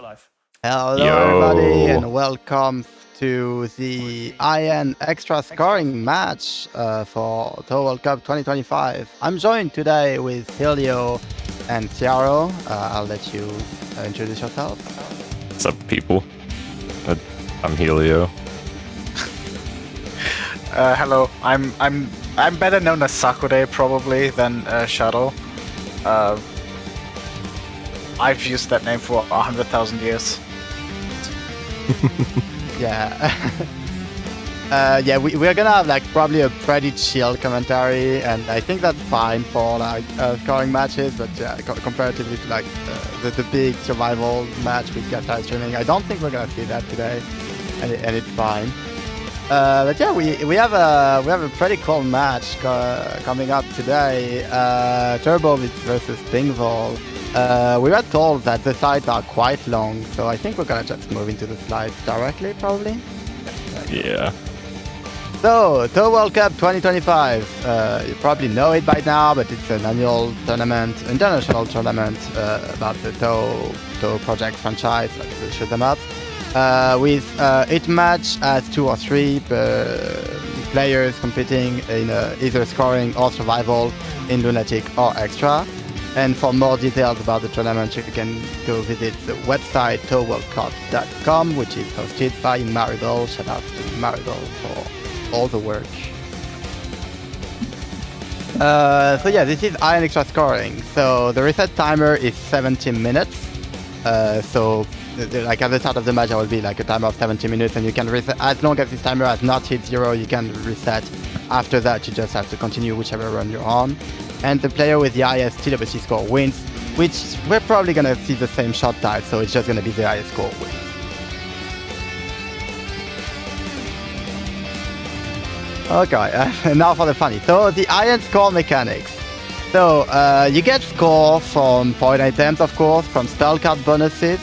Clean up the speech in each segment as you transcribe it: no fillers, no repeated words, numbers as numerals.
Live. Hello, everybody, and welcome to the IN extra scoring match for Touhou World Cup 2025. I'm joined today with Helio and Syaro. I'll let you introduce yourself. What's up, people? I'm Helio. Hello, I'm better known as Sakure probably than Shadow. I've used that name for 100,000 years. Yeah. We're gonna have like probably a pretty chill commentary, and I think that's fine for like scoring matches. But yeah, comparatively to like the big survival match with live streaming, I don't think we're gonna see that today, and it's fine. But yeah, we have a pretty cool match coming up today. Turbo versus pingval. We were told that the slides are quite long, so I think we're gonna just move into the slides directly, probably. Yeah. So, Touhou World Cup 2025. You probably know it by now, but it's an annual tournament, international tournament about the Touhou project franchise, like the shoot 'em up. With each match as 2 or 3 players competing in either scoring or survival in Lunatic or Extra. And for more details about the tournament, you can go visit the website touhouworldcup.com, which is hosted by Maribel. Shout out to Maribel for all the work. So yeah, this is IN extra scoring. So the reset timer is 70 minutes. So like at the start of the match, there will be like a timer of 70 minutes, and you can reset as long as this timer has not hit 0. You can reset. After that, you just have to continue whichever run you're on. And the player with the highest TWC score wins, which we're probably gonna see the same shot type, so it's just gonna be the highest score wins. Okay, now for the funny. So the IN score mechanics. So you get score from point items, of course, from spell card bonuses,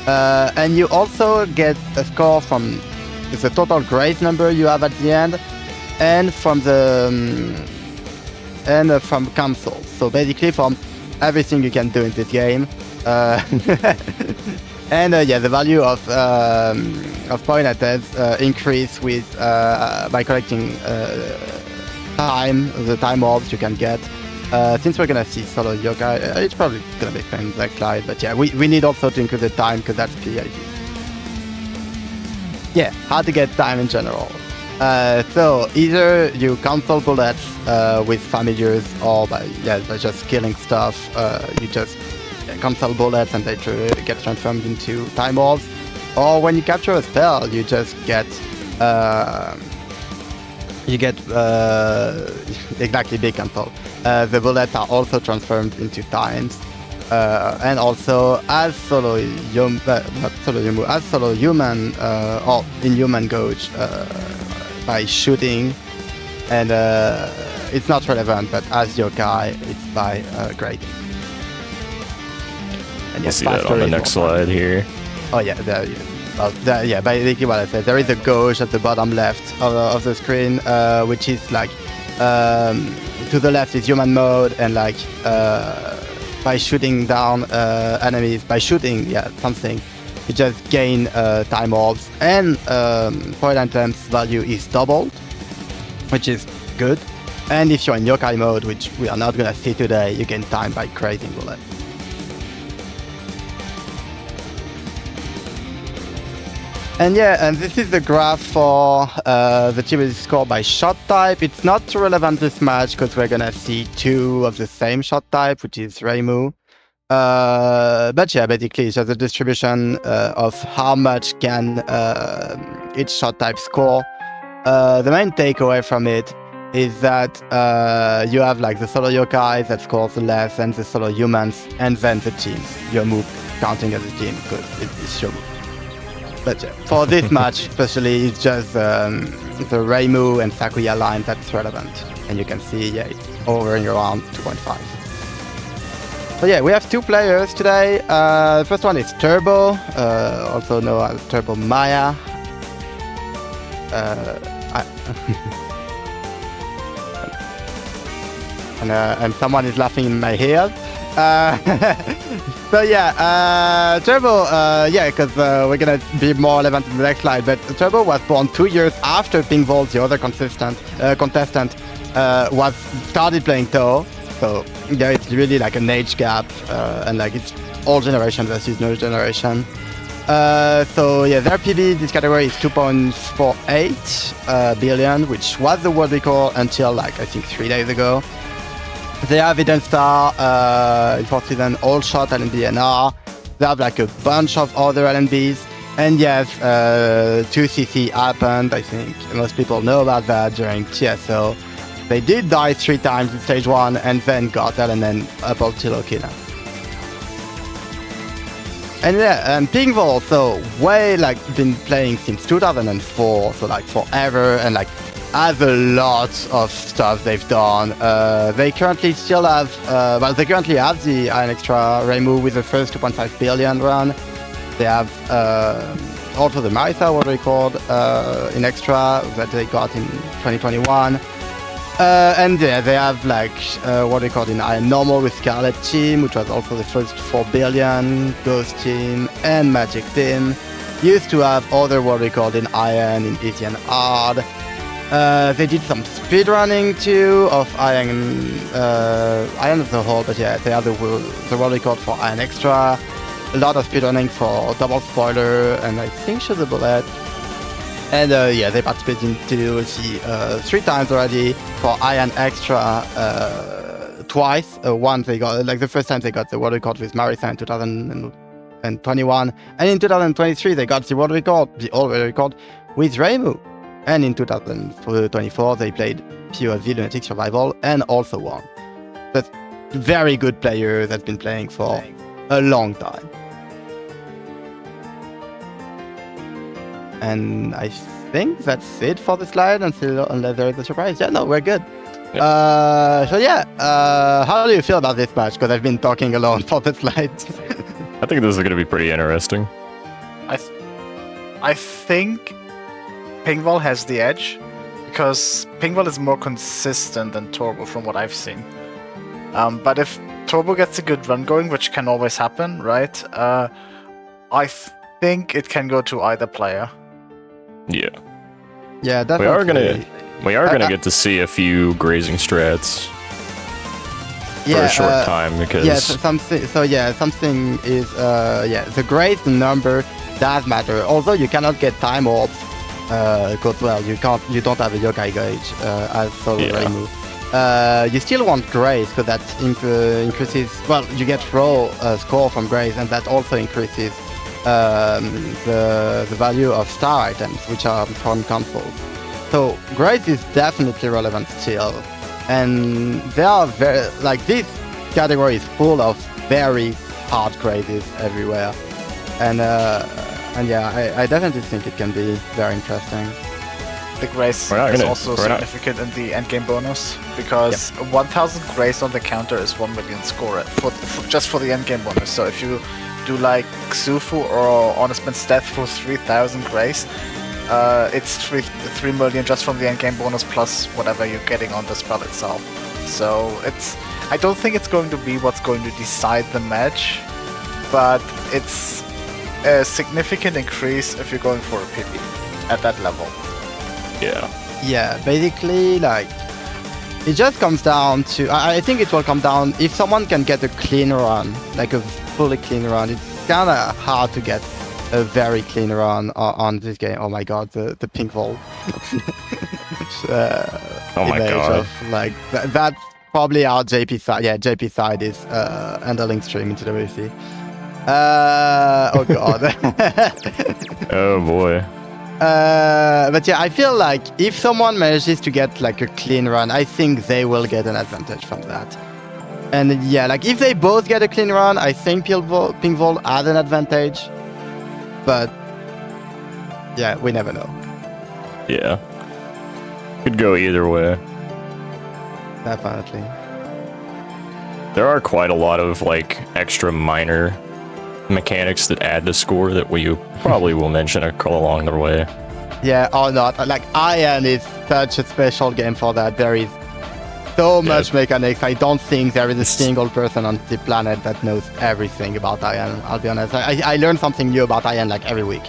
and you also get a score from the total grace number you have at the end, and from the from consoles. So basically from everything you can do in this game. And yeah, the value of point items increase with by collecting the time orbs you can get. Since we're gonna see solo yokai, it's probably gonna be explained in the next slide. But yeah, we need also to include the time because that's PID. Yeah, how to get time in general. So either you cancel bullets with familiars, or by just killing stuff. You just cancel bullets and they get transformed into time orbs. Or when you capture a spell, you just get exactly big cancel. The bullets are also transformed into times. And also as solo human or in human gauge. By shooting, and it's not relevant, but as yokai, it's by grading. And you'll see that on the next slide here. Oh yeah, there you go. Well, yeah, basically what I said. There is a gauge at the bottom left of the screen, which is like to the left is human mode, and like by shooting down enemies, by shooting something, you just gain time orbs, and point items value is doubled, which is good. And if you're in yokai mode, which we are not gonna see today, you gain time by creating bullets. And yeah, and this is the graph for the TWC score by shot type. It's not relevant this match because we're gonna see 2 of the same shot type, which is Reimu. But yeah, basically it's just a distribution of how much can each shot type score. The main takeaway from it is that you have like the solo yokai that scores less than the solo humans, and then the teams. Your move counting as a team because it's your move. But yeah, for this match especially, it's just the Reimu and Sakuya line that's relevant. And you can see, yeah, it's hovering around 2.5. So yeah, we have 2 players today. The first one is Turbo, also known as Turbo Maya. And someone is laughing in my ear. So yeah, Turbo, because we're gonna be more relevant in the next slide, but Turbo was born 2 years after pingval, the other contestant, was started playing Touhou. So yeah, it's really like an age gap, and like it's old generation versus new generation. So yeah, their PB this category is 2.48 billion, which was the world record until like I think 3 days ago. They have Hidden Star, for season All Shot LNB and R. They have like a bunch of other LNBs. And yes, 2CC happened. I think most people know about that during TSO. They did die 3 times in stage 1 and then got LNN up until Okina. And yeah, and pingval, so way like been playing since 2004, so like forever, and like has a lot of stuff they've done. They currently still have, they currently have the Iron Extra Reimu with the first 2.5 billion run. They have also the Marisa world record in Extra that they got in 2021. And yeah, they have like what they call in Iron Normal with Scarlet Team, which was also the first 4 billion, Ghost Team, and Magic Team. Used to have other world record in Iron, in Easy and Hard. They did some speedrunning too of Iron as a whole, but yeah, they have the world record for Iron Extra. A lot of speedrunning for Double Spoiler, and I think Shoot the Bullet. And yeah, they participated in TLC 3 times already for Iron Extra twice. Once they got, like the first time they got the world record with Marisa in 2021, and in 2023 they got the world record, the old world record with Reimu. And in 2024 they played POV Lunatic Survival and also won. But very good player that's been playing for a long time. And I think that's it for the slide unless there is a surprise. Yeah, no, we're good. Yeah. So yeah, how do you feel about this match? Because I've been talking alone for the slides. I think this is going to be pretty interesting. I think pingval has the edge because pingval is more consistent than Turbo from what I've seen. But if Turbo gets a good run going, which can always happen, right? I think it can go to either player. Yeah. Yeah, definitely. We are gonna get to see a few grazing strats for a short time because something is the graze number does matter. Although you cannot get time orbs, because you don't have a yokai gauge as solo Reimu. You still want graze because that increases. Well, you get raw score from graze, and that also increases the value of star items, which are from consoles. So graze is definitely relevant still, and they are very like this category is full of very hard grazes everywhere, and yeah, I definitely think it can be very interesting. The grace is also significant in the endgame bonus because 1000 grace on the counter is 1 million score just for the endgame bonus. So if you do like Xufu or Honest Man's Death for 3000 grace, it's 3 million just from the endgame bonus plus whatever you're getting on the spell itself. So I don't think it's going to be what's going to decide the match, but it's a significant increase if you're going for a PP at that level. Yeah, basically, like, it just comes down to, I think it will come down, if someone can get a clean run, like a fully clean run, it's kind of hard to get a very clean run on this game. Oh my god, the pingval. Oh my god. Of, like, that's probably our JP side. Yeah, JP side is underlink stream into WC. Oh god. Oh boy. But yeah, I feel like if someone manages to get like a clean run, I think they will get an advantage from that. And yeah, like if they both get a clean run, I think pingval has an advantage. But yeah, we never know. Yeah. Could go either way. Definitely. There are quite a lot of like extra minor mechanics that add to score that we probably will mention along the way. Yeah, or not. Like Iron is such a special game for that. There is so much mechanics. I don't think there is a single person on the planet that knows everything about Iron. I'll be honest. I learn something new about Iron like every week.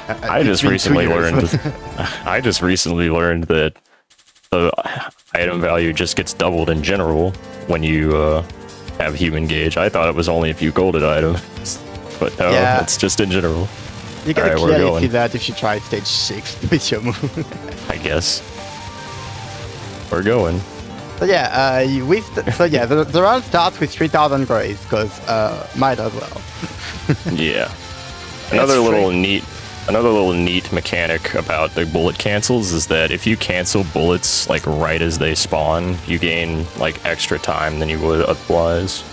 I just recently learned that the item value just gets doubled in general when you have human gauge. I thought it was only if you golded items, but no, it's just in general. You can clearly see that if you try stage 6 with your move. I guess. We're going. So yeah, the round starts with 3,000 grays, because might as well. Yeah. Another little neat mechanic about the bullet cancels is that if you cancel bullets like right as they spawn, you gain like extra time than you would otherwise.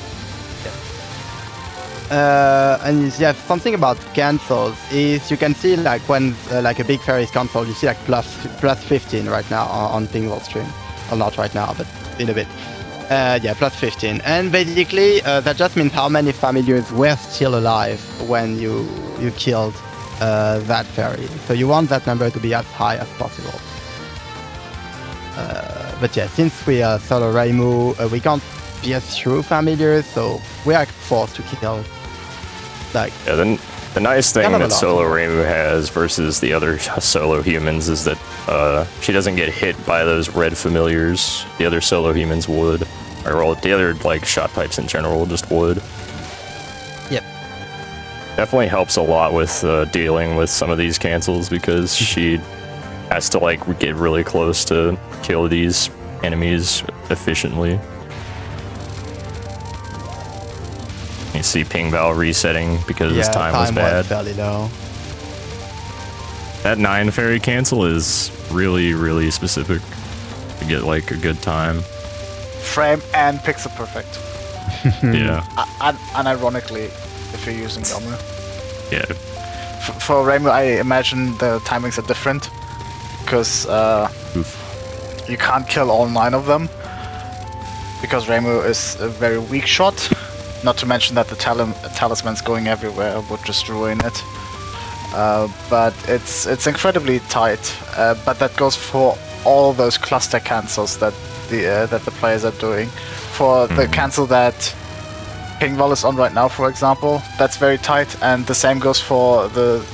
And yeah, something about cancels is you can see like when like a big fairy is cancelled, you see like plus 15 right now on pingval stream. Well, not right now, but in a bit. Yeah, plus 15. And basically, that just means how many familiars were still alive when you killed that fairy. So you want that number to be as high as possible. But yeah, since we are solo Reimu, we can't pierce through familiars, so we are forced to kill. Like, yeah, the nice thing that solo Reimu has versus the other solo humans is that she doesn't get hit by those red familiars. The other solo humans would, or the other like shot types in general just would. Yep. Definitely helps a lot with dealing with some of these cancels because she has to like get really close to kill these enemies efficiently. You see pingval resetting because his time was bad. Was fairly low. That 9 fairy cancel is really, really specific to get like a good time. Frame and pixel perfect. Yeah. Unironically, if you're using Yomu. Yeah. For Reimu, I imagine the timings are different because you can't kill all 9 of them because Reimu is a very weak shot. Not to mention that the talisman's going everywhere would just ruin it. But it's incredibly tight. But that goes for all those cluster cancels that the players are doing. For the cancel that pingval is on right now, for example, that's very tight. And the same goes for the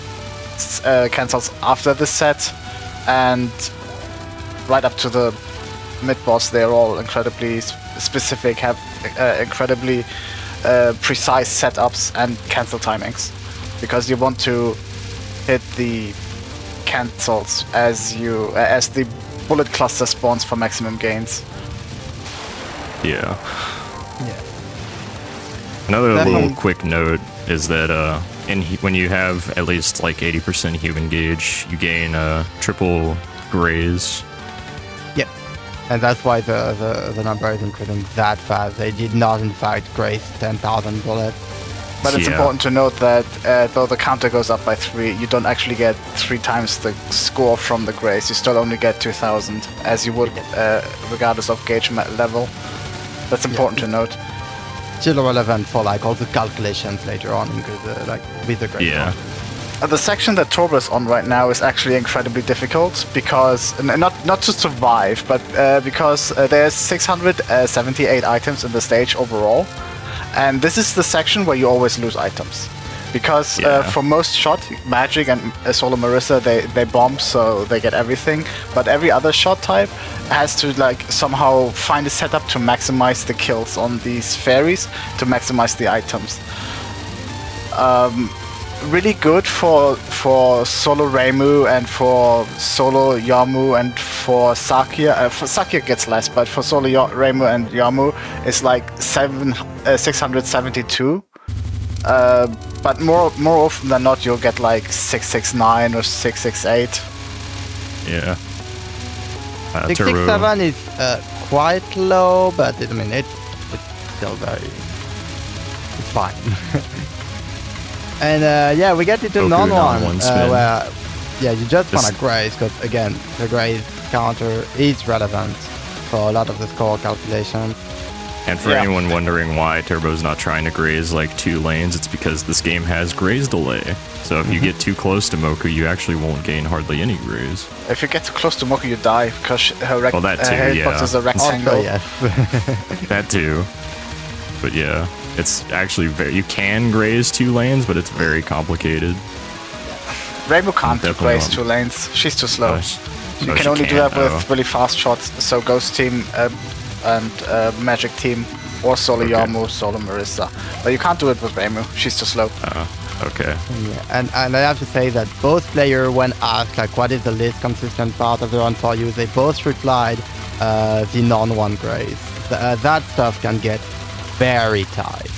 cancels after the set, and right up to the mid boss. They're all incredibly specific, have incredibly precise setups and cancel timings, because you want to hit the cancels as the bullet cluster spawns for maximum gains. Yeah. Another little quick note is that when you have at least like 80% human gauge, you gain triple graze. Yep. And that's why the number is increasing that fast. They did not, in fact, graze 10,000 bullets. But it's important to note that though the counter goes up by 3, you don't actually get 3 times the score from the graze. You still only get 2,000, as you would regardless of gauge level. That's important to note. Still relevant for like all the calculations later on, because like with the graze. Yeah. The section that Turbo is on right now is actually incredibly difficult because not to survive, but because there's 678 items in the stage overall, and this is the section where you always lose items, because for most shot, Magic and Solo Marissa they bomb, so they get everything, but every other shot type has to like somehow find a setup to maximize the kills on these fairies to maximize the items. Really good for solo Reimu and for solo Yamu and for Sakia. For Sakia gets less, but for solo Reimu and Yamu it's like 672. But more often than not you'll get like 669 or 668. Yeah. 667 is quite low, but I mean it's still it's fine. And yeah, we get into non-one, where you just want to graze, because again, the graze counter is relevant for a lot of the score calculations. And for anyone wondering why Turbo's not trying to graze like 2 lanes, it's because this game has graze delay. So if you get too close to Moku, you actually won't gain hardly any grays. If you get too close to Moku, you die because her hitbox is a rectangle. Also, yes. That too. But yeah, it's actually you can graze 2 lanes, but it's very complicated. Reimu can't graze 2 lanes. She's too slow. You can only do that with really fast shots. So Ghost Team and Magic Team or Solo Yamu, Solo Marissa. But you can't do it with Reimu. She's too slow. Okay. Yeah, and I have to say that both players, when asked like what is the least consistent part of the run for you, they both replied the non-1 graze. That stuff can get very tight.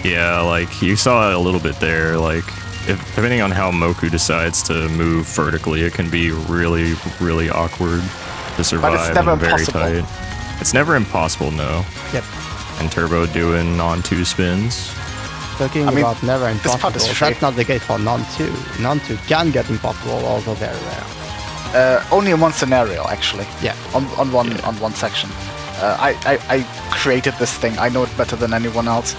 Yeah, like you saw it a little bit there. Like depending on how Moku decides to move vertically, it can be really, really awkward to survive. But it's never and very impossible. tight. It's never impossible, no. Yep. And Turbo doing non-2 spins. Talking about never impossible, that's not the case for non-2. Non-2 can get impossible, although very rare. Only in one scenario, actually. Yeah. On one section. I created this thing. I know it better than anyone else.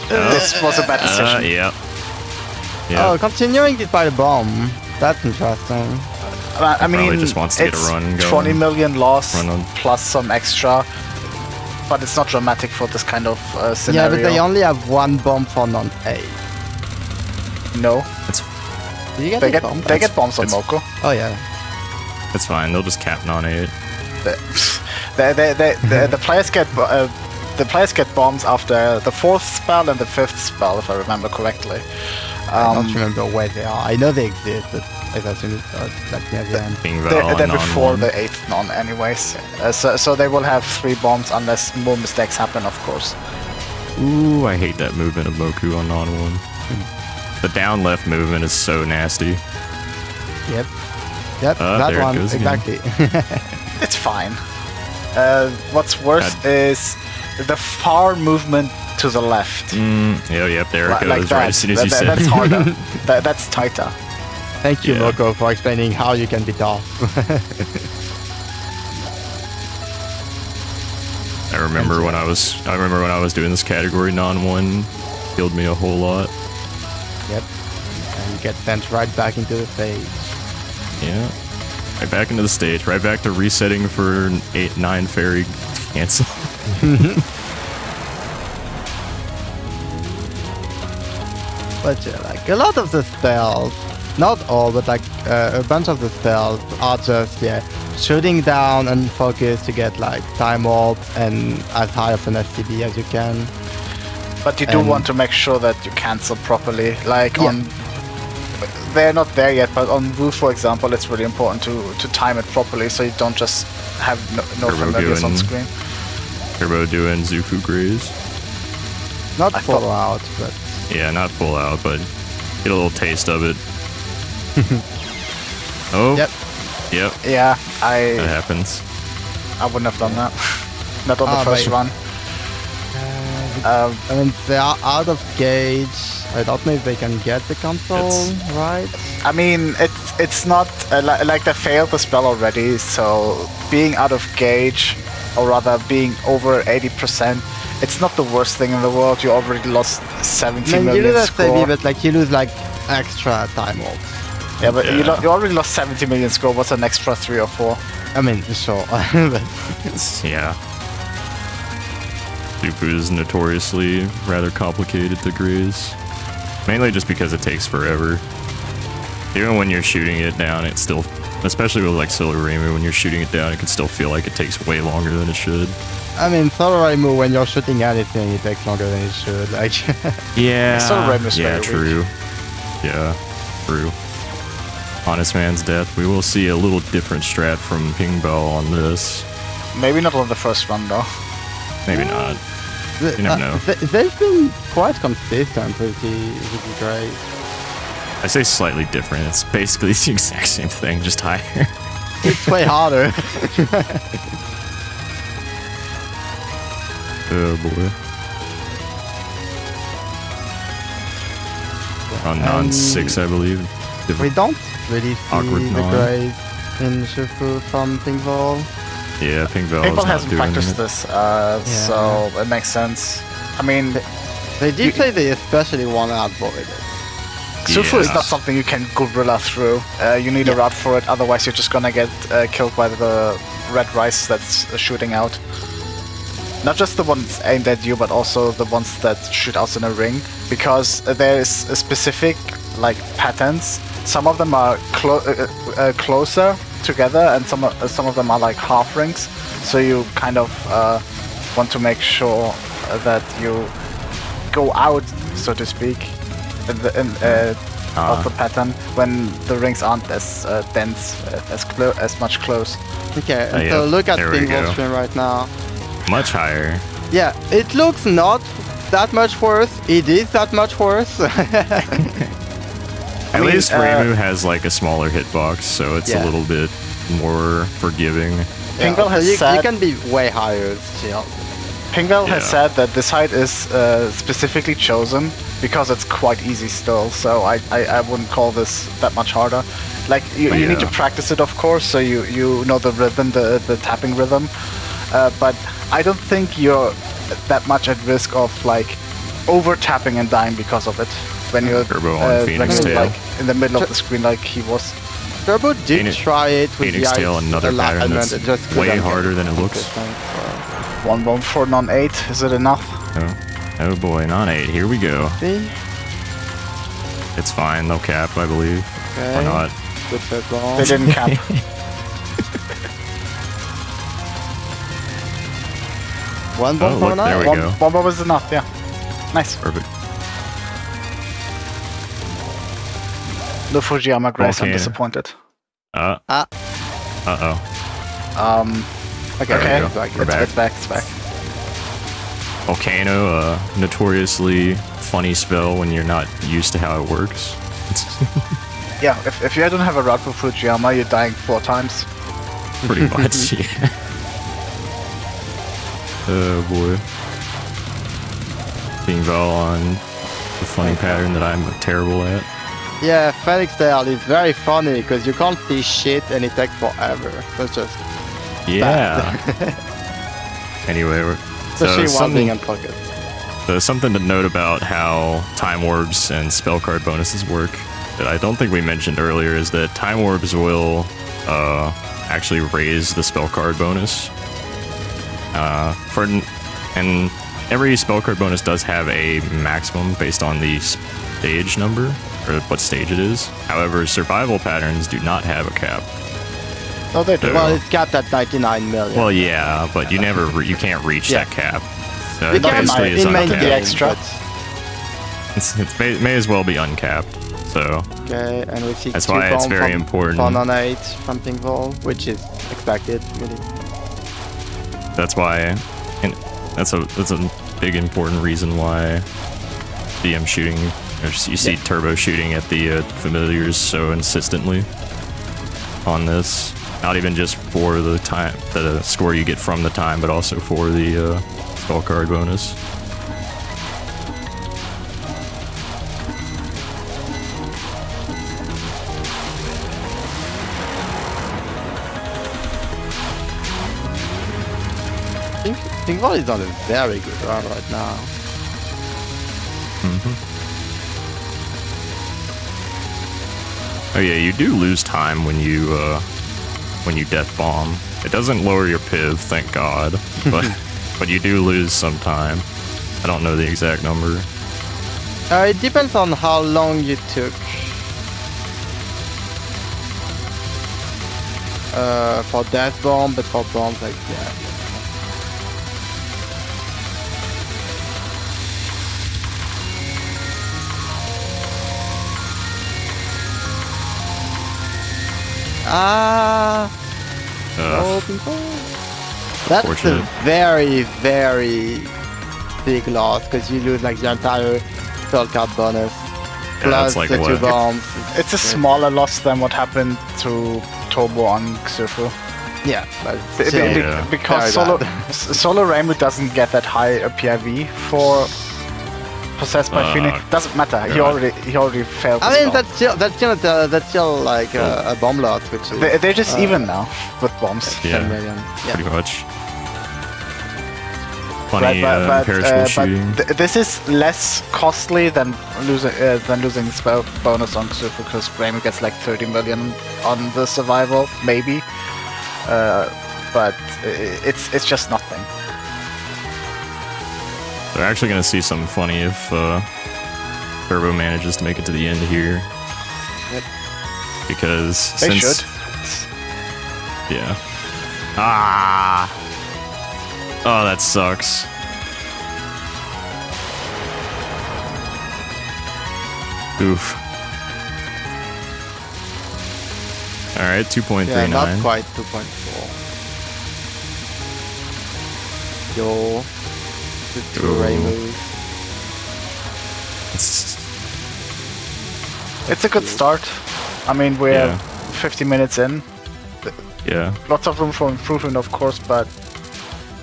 This was a bad decision. Yeah. Oh, continuing it by the bomb. That's interesting. I mean, just wants to get a run going. 20 million loss plus some extra. But it's not dramatic for this kind of scenario. Yeah, but they only have 1 bomb for non-A. No. Do you get they get bombs on Moku. Oh yeah. It's fine. They'll just cap non-8. The players get bombs after the 4th spell and the 5th spell, if I remember correctly. I don't remember where they are. I know they exist, but I assume it's like near the end. They're before the 8th non, anyways. So they will have 3 bombs unless more mistakes happen, of course. Ooh, I hate that movement of Moku on non-1. The down left movement is so nasty. Yep, that one, exactly. It's fine. What's worse is the far movement to the left. Yep, there it goes, like right as soon as you said That's harder. That's tighter. Thank you, Moko, for explaining how you can be tough. I remember when I was doing this category, non-1 killed me a whole lot. Yep. And you get sent right back into the stage. Yeah. Right back into the stage, right back to resetting for 8-9 fairy cancel. But yeah, like a lot of the spells, not all, but like a bunch of the spells are just shooting down and focus to get like time warps and as high of an STB as you can. But you do want to make sure that you cancel properly. Like on, they're not there yet, but on Wu, for example, it's really important to time it properly so you don't just have no familiars on screen. Turbo doing Zufu Graze. Not full out, but... Yeah, not full out, but get a little taste of it. Oh. Yep. Yeah, that happens. I wouldn't have done that. Not on the first run. I mean, they are out of gauge. I don't know if they can get the control right. I mean, it's not like they failed the spell already, so being out of gauge, or rather being over 80%, it's not the worst thing in the world. You already lost 70 million you lose score. SAB, but like you lose like extra time warps. Yeah, but you already lost 70 million score. What's an extra 3 or 4? I mean, sure. Yeah. Zufu is notoriously rather complicated to graze. Mainly just because it takes forever. Even when you're shooting it down, it still, especially with like Solar Reimu, when you're shooting it down, it can still feel like it takes way longer than it should. I mean, Solar Reimu, when you're shooting anything, it takes longer than it should. Like, Solar Reimu's very true. weak. Yeah, true. Honest Man's Death. We will see a little different strat from pingval on this. Maybe not on the first run though. Maybe not. You never know. They've been quite consistent with the Graze. I say slightly different. It's basically the exact same thing, just higher. It's way harder. Oh boy. On non-6, I believe. We don't really see the Graze in Shifu from pingval. Yeah, pingval hasn't practiced this, so it makes sense. I mean, they did say they especially want to avoid it. Xufu is not something you can gorilla through. You need a route for it, otherwise you're just gonna get killed by the red rice that's shooting out. Not just the ones aimed at you, but also the ones that shoot out in a ring, because there is a specific like patterns. Some of them are closer together, and some of them are like half rings. So you kind of want to make sure that you go out, so to speak, of the pattern when the rings aren't as dense, as much close. Okay, so look at pingval stream right now. Much higher. Yeah, it looks not that much worse. It is that much worse. At least Reimu has like a smaller hitbox, so it's a little bit more forgiving. Pingval has said you can be way higher still. Pingval has said that this height is specifically chosen because it's quite easy still, so I wouldn't call this that much harder. Like, you need to practice it, of course, so you know the rhythm, the tapping rhythm, but I don't think you're that much at risk of, like, over-tapping and dying because of it when you're like, in the middle of the screen like he was. Turbo did try it with Phoenix Tail, another pattern that's way harder than it looks. 114 non-8, is it enough? Oh boy, non-8, here we go. See? It's fine, they'll cap, I believe. Okay. Or not. Good set ball. They didn't cap. One bomb for there we go. One bomb is enough, yeah. Nice. Perfect. No Fujiyama Grace, I'm disappointed. Uh-oh. Okay. We're back. It's back. Volcano, notoriously funny spell when you're not used to how it works. Yeah, if you don't have a route for Fujiyama, you're dying 4 times. Pretty much, yeah. Oh boy. Pingval on the funny pattern that I'm terrible at. Yeah, Phoenix Tail is very funny because you can't see shit and it takes forever. That's just Anyway, especially while being unfocused. So something to note about how time orbs and spell card bonuses work that I don't think we mentioned earlier is that time orbs will actually raise the spell card bonus. And every spell card bonus does have a maximum based on the stage number, or what stage it is. However, survival patterns do not have a cap. Oh, they do. Well, it's capped at 99 million. Well, yeah, but you can't reach that cap. So it basically is uncapped. The extra. It may as well be uncapped. So okay, and we see that's why it's very important. 1 on 8 from pingval, which is expected, really. That's why, and that's a big important reason why DM shooting, or you see Turbo shooting at the familiars so insistently on this. Not even just for the time, the score you get from the time, but also for the spell card bonus. Pingval is on a very good run right now. Oh yeah, you do lose time when you death bomb. It doesn't lower your PIV, thank God, but you do lose some time. I don't know the exact number. It depends on how long you took. For death bomb, but for bombs, like that's a very, very big loss because you lose like the entire spell card bonus plus like the 2 bombs. It's a smaller loss than what happened to Touhou on Xufu. Yeah, but because Solo Reimu doesn't get that high a PIV for Possessed by Phoenix. Doesn't matter. He already failed. I mean, that's still like a bomb loss, which is they're just even now with bombs. 10 million. Pretty much. funny perishable shooting. But this is less costly than losing spell bonus on Xufu, because Graymu gets like 30 million on the survival, maybe. But it's just nothing. They're actually gonna see something funny if Turbo manages to make it to the end here. Yep. Because they should. Yeah. Ah. Oh, that sucks. Oof. All right, 2.39. Yeah, not quite 2.4. Yo. The two-ray move. It's a good start. I mean, we're 50 minutes in. Yeah. Lots of room for improvement, of course, but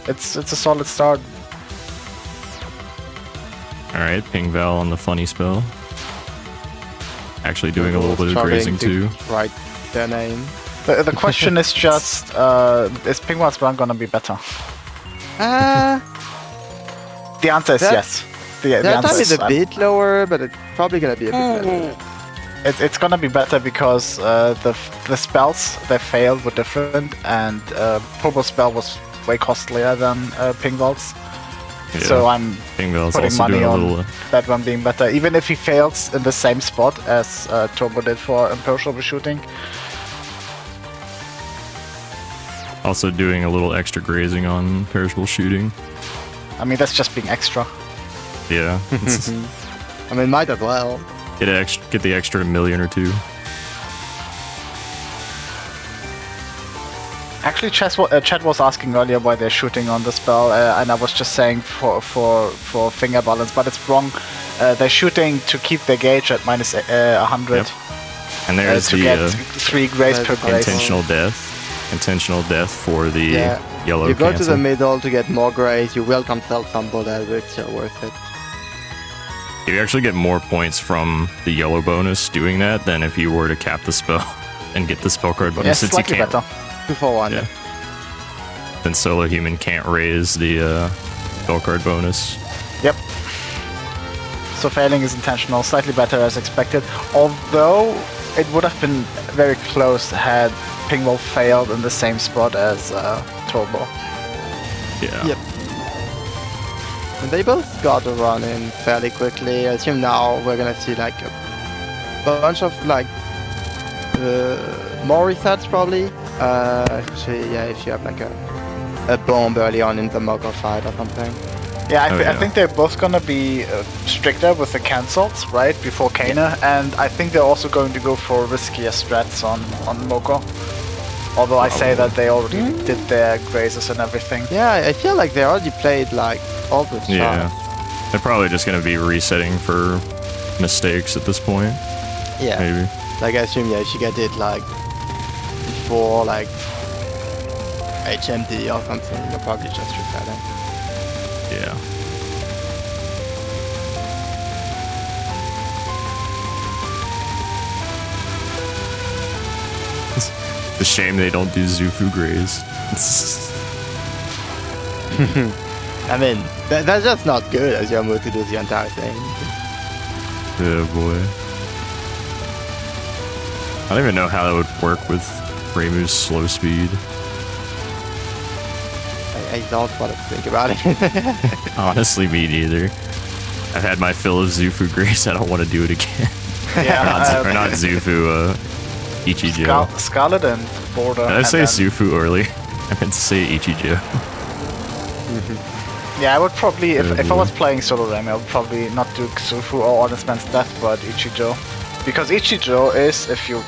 it's a solid start. All right, pingval on the funny spell. Actually doing a little bit of grazing too. Write their name. The question is just, is pingval's run gonna be better? The answer is yes. The answer is a bit lower, but it's probably gonna be a bit better. It's gonna be better because the spells they failed were different, and Turbo's spell was way costlier than Pingval's. Yeah. So I'm Pingval's putting also money on little... that one being better, even if he fails in the same spot as Turbo did for imperishable shooting. Also doing a little extra grazing on perishable shooting. I mean, that's just being extra. Yeah. I mean, might as well. Get the extra million or two. Actually, Chad was asking earlier why they're shooting on the spell, and I was just saying for finger balance, but it's wrong. They're shooting to keep their gauge at minus 100. Yep. And there's to get 3 grace per grace. Intentional death. Intentional death for the yellow You go cancel. to the middle to get more grace, you will cancel some bullet, it's still worth it. You actually get more points from the yellow bonus doing that than if you were to cap the spell and get the spell card bonus. Yeah, slightly better. 2 for 1. Yeah. Then solo human can't raise the spell card bonus. Yep. So failing is intentional, slightly better as expected. Although it would have been very close had Pingval failed in the same spot as Turbo. Yeah. Yep. And they both got a run in fairly quickly. I assume now we're gonna see like a bunch of like more resets probably. Especially if you have like a bomb early on in the Mogul fight or something. Yeah, I think they're both gonna be stricter with the cancels, right, before Kana, and I think they're also going to go for riskier strats on Moko. Although I say that they already did their grazes and everything. Yeah, I feel like they already played like all the shots. Yeah, they're probably just gonna be resetting for mistakes at this point. Yeah, maybe. Like I assume, if you get it like before like HMD or something, you're probably just resetting. Yeah. It's a shame they don't do Xufu Graze. I mean, that's just not good as your move to do the entire thing. Yeah, boy. I don't even know how that would work with Raymu's slow speed. I don't want to think about it. Honestly, me neither. I've had my fill of Xufu Grace. I don't want to do it again. Yeah, or not Xufu, Ichijo. Scarlet and Border. Did I say Xufu early? I meant to say Ichijo. Yeah, I would probably, if I was playing solo Raymu, I would probably not do Xufu or Honest Man's Death, but Ichijo. Because Ichijo is, if you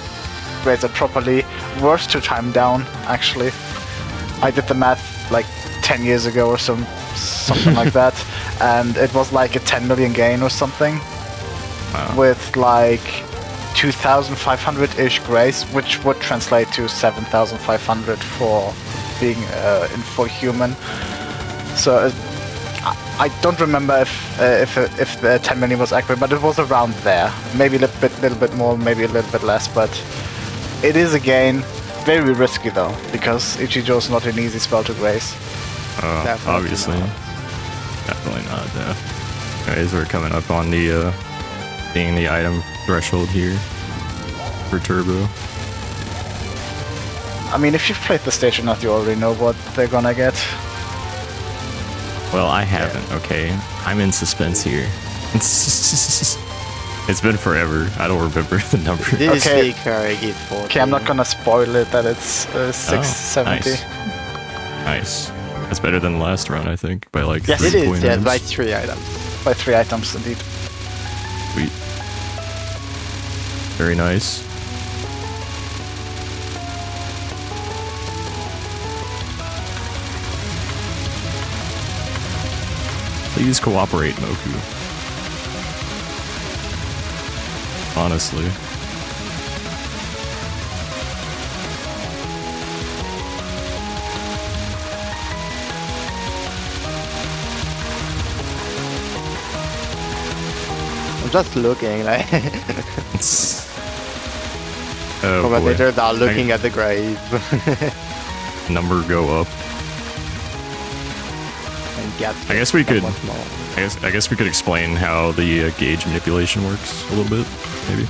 raise it properly, worth to time down, actually. I did the math like 10 years ago or something like that, and it was like a 10 million gain or something. Wow. With like 2,500-ish grace, which would translate to 7,500 for being in full human. So I don't remember if the 10 million was accurate, but it was around there. Maybe a little bit more, maybe a little bit less, but it is a gain. Very risky though, because Ichijo is not an easy spell to grace. Obviously. Not. Definitely not, though. Anyways, we're coming up on the, seeing the item threshold here for Turbo. I mean, if you've played the stage enough, you already know what they're gonna get. Well, I haven't, okay? I'm in suspense here. It's been forever. I don't remember the number. This Okay. week, I get 40. Okay, I'm not gonna spoil it that it's 670. Nice. That's better than the last run, I think, by like Yes, 3 It is, point yeah, items. by 3 items. By 3 items, indeed. Sweet. Very nice. Please cooperate, Moku. Honestly. I'm just looking, like, Oh boy. commentators are looking at the grave. Number go up. And get I guess we could. somewhat more. I guess we could explain how the gauge manipulation works a little bit, maybe.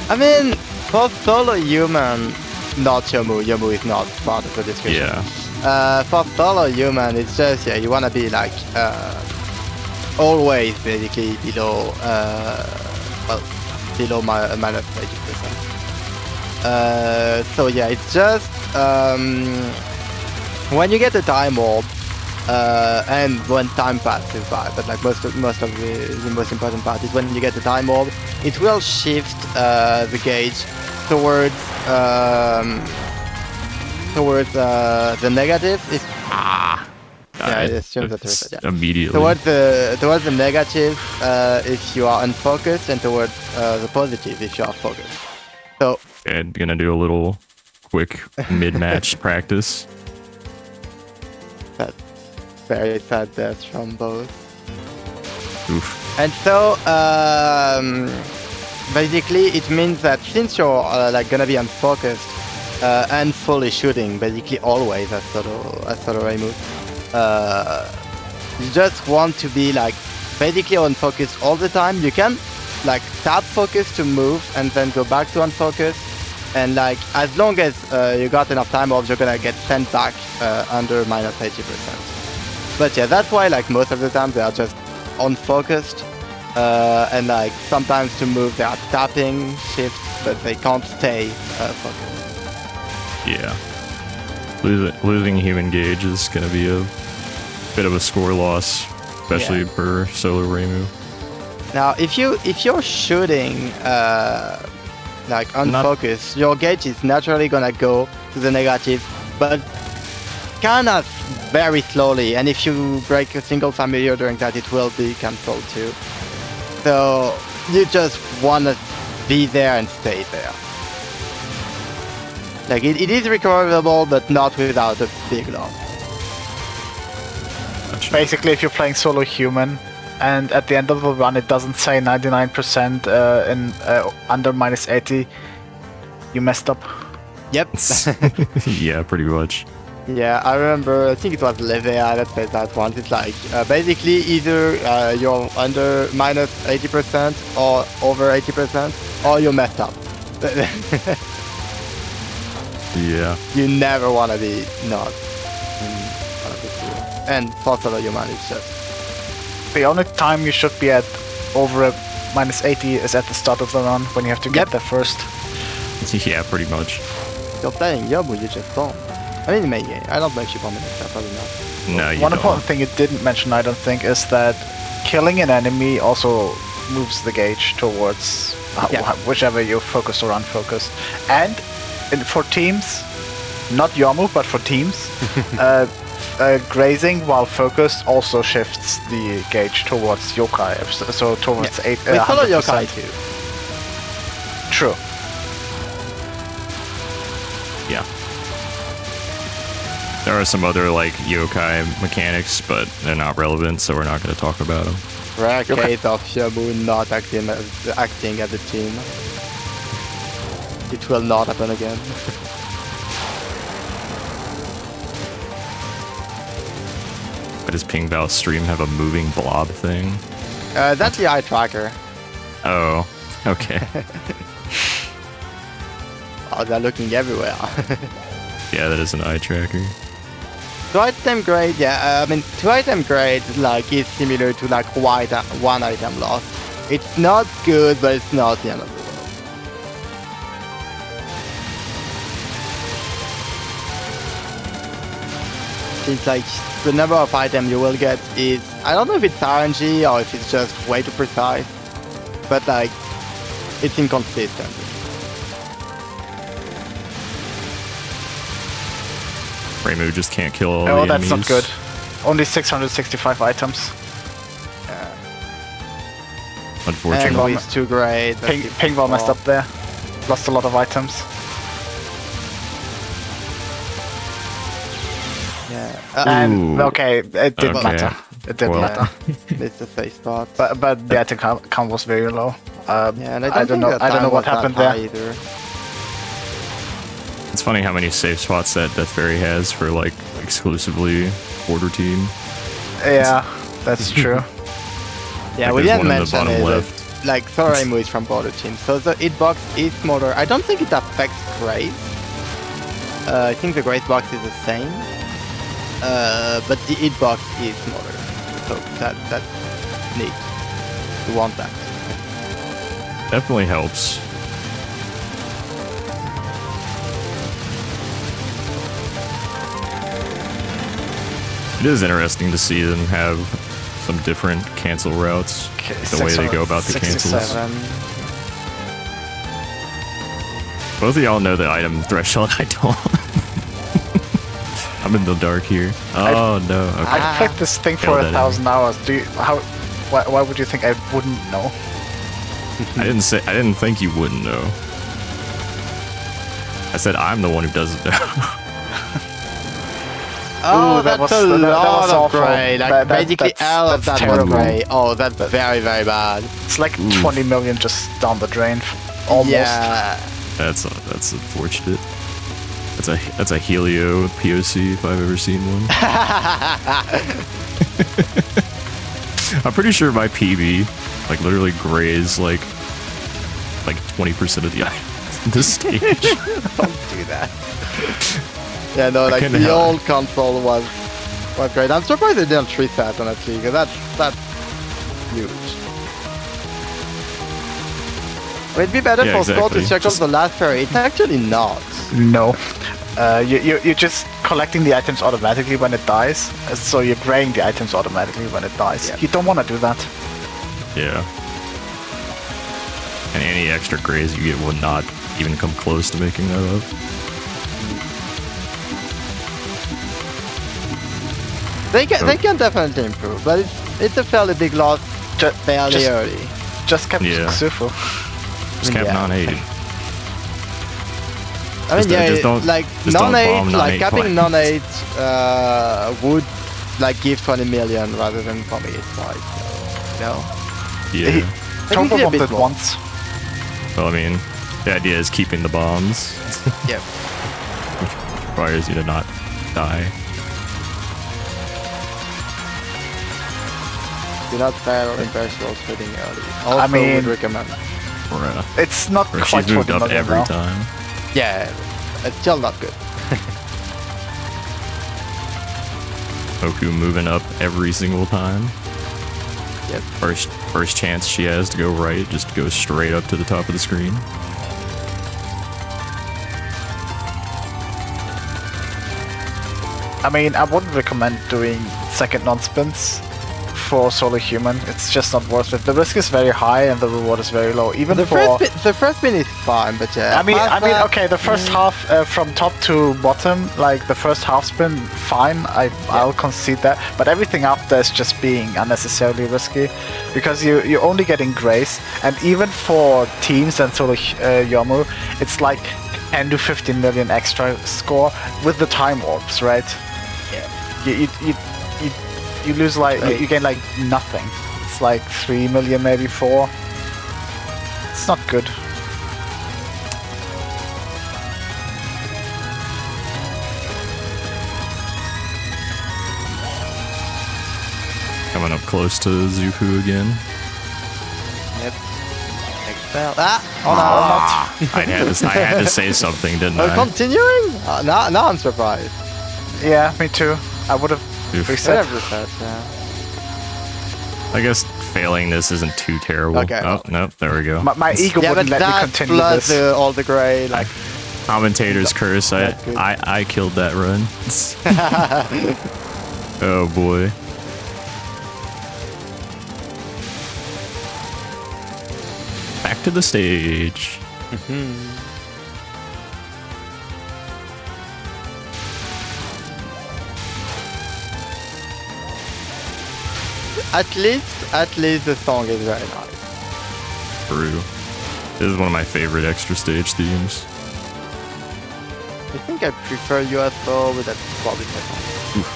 I mean, for solo human, not Yomu. Yomu is not part of the description. Yeah. For solo human, it's just, yeah, you wanna be like, always basically below, well, below minus 80%. So yeah, it's just, when you get a time orb, and when time passes by, but like most of the most important part is when you get the time orb, it will shift the gauge towards the negative. Yeah, it assumes that It's yeah. immediately. Towards the negative if you are unfocused, and towards the positive if you are focused. So And gonna do a little quick mid-match practice. that's very sad death from both. Oof. And so basically it means that since you're like gonna be unfocused and fully shooting basically always as solo Reimu, you just want to be like basically unfocused all the time. You can like tap focus to move and then go back to unfocus, and like as long as you got enough time orbs, you're gonna get sent back under minus 80%. But yeah, that's why like most of the time they are just unfocused, and like sometimes to move they are tapping shift, but they can't stay focused. Yeah. Losing human gauge is gonna be a bit of a score loss, especially for solo Reimu. Now, if you're shooting like unfocused, your gauge is naturally gonna go to the negative, but kind of very slowly. And if you break a single familiar during that, it will be cancelled too. So you just wanna be there and stay there. Like it is recoverable, but not without a big loss. Basically, if you're playing solo human, and at the end of the run it doesn't say 99% in under minus 80, you messed up. Yep. Yeah, pretty much. Yeah, I remember, I think it was Levea that said that once. It's like, basically either you're under minus 80% or over 80%, or you messed up. Yeah. You never want to be not one of the two. And for solo human, it's just... The only time you should be at over a minus 80 is at the start of the run, when you have to get there first. Yeah, pretty much. If you're playing Yobu, you just bomb. I mean, maybe. I don't make you bomb in this, probably not. No, you One don't. important thing you didn't mention, I don't think, is that killing an enemy also moves the gauge towards whichever you're focused or unfocused. And for teams, not Yomu, but for teams, grazing while focused also shifts the gauge towards yokai, so towards 8. We follow yokai too. True. Yeah. There are some other like yokai mechanics, but they're not relevant, so we're not going to talk about them. Rare case of Yomu not acting as a team. It will not happen again. does pingval stream have a moving blob thing? That's the eye tracker. Oh, okay. Oh, they're looking everywhere. Yeah, that is an eye tracker. 2 item grade, yeah, I mean, 2 item grade like is similar to like 1 item loss. It's not good, but it's not the end of the world. Seems like the number of items you will get is, I don't know if it's RNG or if it's just way too precise, but like, it's inconsistent. Reimu just can't kill all the Oh, enemies. that's not good. Only 665 items. Unfortunately. Angle is too great. Pingval messed up there. Lost a lot of items. Yeah. And okay, it didn't Okay. matter. It didn't matter. It's the face spot. But the item count was very low. Yeah, and I don't know. I don't know what happened there. Either. It's funny how many safe spots that Deathberry has for like exclusively border team. Yeah, that's true. Yeah, Like we there's didn't one in the mention bottom it. left. Like Thoraimu is from border team, so the hitbox is smaller. I don't think it affects Grace. I think the Grace box is the same, but the hitbox is smaller. So that's neat. You want that. Definitely helps. It is interesting to see them have some different cancel routes. Okay, The way they go about the cancels. 667. Both of y'all know the item threshold. I don't. I'm in the dark here. Oh no. Okay. I've played this thing for Failed that 1,000 hours. Why would you think I wouldn't know? I didn't think you wouldn't know. I said I'm the one who doesn't know. Oh, that that's was- a that lot was of awful. gray. Like basically all of that's that was terrible. gray. Oh, that's very, very bad. It's like 20 million just down the drain. Almost. Yeah. That's unfortunate. That's a Helio POC if I've ever seen one. I'm pretty sure my PB like literally grays like 20% of the items in this stage. Don't do that. Yeah, no, like couldn't the help. old console was great. I'm surprised they didn't reset honestly, because that's huge. It'd be better Yeah, for Scott to exactly. check out the last fairy. It's actually not. No. You're just collecting the items automatically when it dies, so you're graying the items automatically when it dies. Yeah. You don't want to do that. Yeah. And any extra grays you get will not even come close to making that up. They can definitely improve, but it's a fairly big loss fairly early. Just kept Yeah. Xufu. Just kept Yeah. non-aid. I mean, Just don't- yeah, like just don't non-8, bomb like non-8 capping points. non-8 would like give 20 million rather than bombing it twice. So, Yeah. Touhou Technically a bit bombed it more. once. Well, I mean, the idea is keeping the bombs. Yep. Which requires you to not die. Do not fail imperishable splitting early. Also I mean- would recommend. It's not Or quite she's moved 20 up million every now. time. Yeah, it's still not good. Goku moving up every single time. Yep. First chance she has to go right, just go straight up to the top of the screen. I mean, I wouldn't recommend doing second non-spins for solo human. It's just not worth it. The risk is very high and the reward is very low. Even The for first spin is fine, but yeah. I mean, past that, okay, the first half from top to bottom, like the first half spin, fine, I'll concede that. But everything after is just being unnecessarily risky, because you're only getting grace, and even for teams and solo Yomu, it's like 10 to 15 million extra score with the time orbs, right? Yeah. You lose like you gain like nothing. It's like 3 million, maybe 4. It's not good. coming up close to Zufu again. Yep. Expel. Ah! Oh no! I had to say something, didn't I? Continuing? Now I'm surprised. Yeah, me too. I would have reset. Yeah. I guess failing this isn't too terrible. Okay. Oh, nope, there we go. My ego wouldn't let me continue this. All the gray, like... Commentator's curse, I killed that run. Oh boy. Back to the stage. At least the song is very nice. True. This is one of my favorite extra stage themes. I think I prefer UFO, but that's probably different.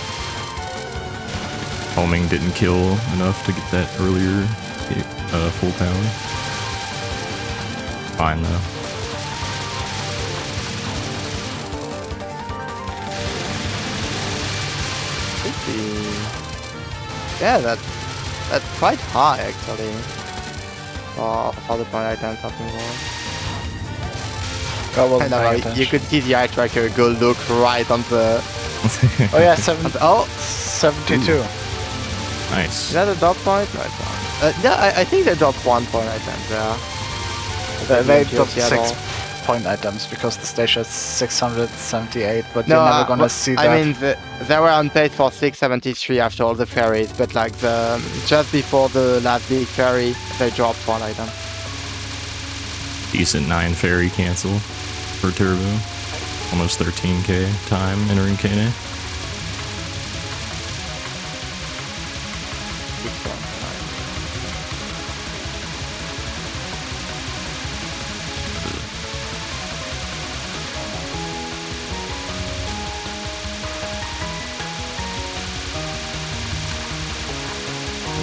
Homing didn't kill enough to get that earlier full power. Fine though. Yeah, that's quite high actually. For the point items something more. I know, you could see the eye tracker go look right on the... Oh yeah, 72. Ooh. Nice. Is that a drop point? No, it's not. Yeah, I think they dropped 1 point items, yeah. They dropped 6 point items because the stage has 678, but no, you're never gonna see that. I mean, they were on pace for 673 after all the ferries, but like just before the last big ferry, they dropped 1 item. Decent 9 ferry cancel for Turbo. Almost 13k time entering KNA.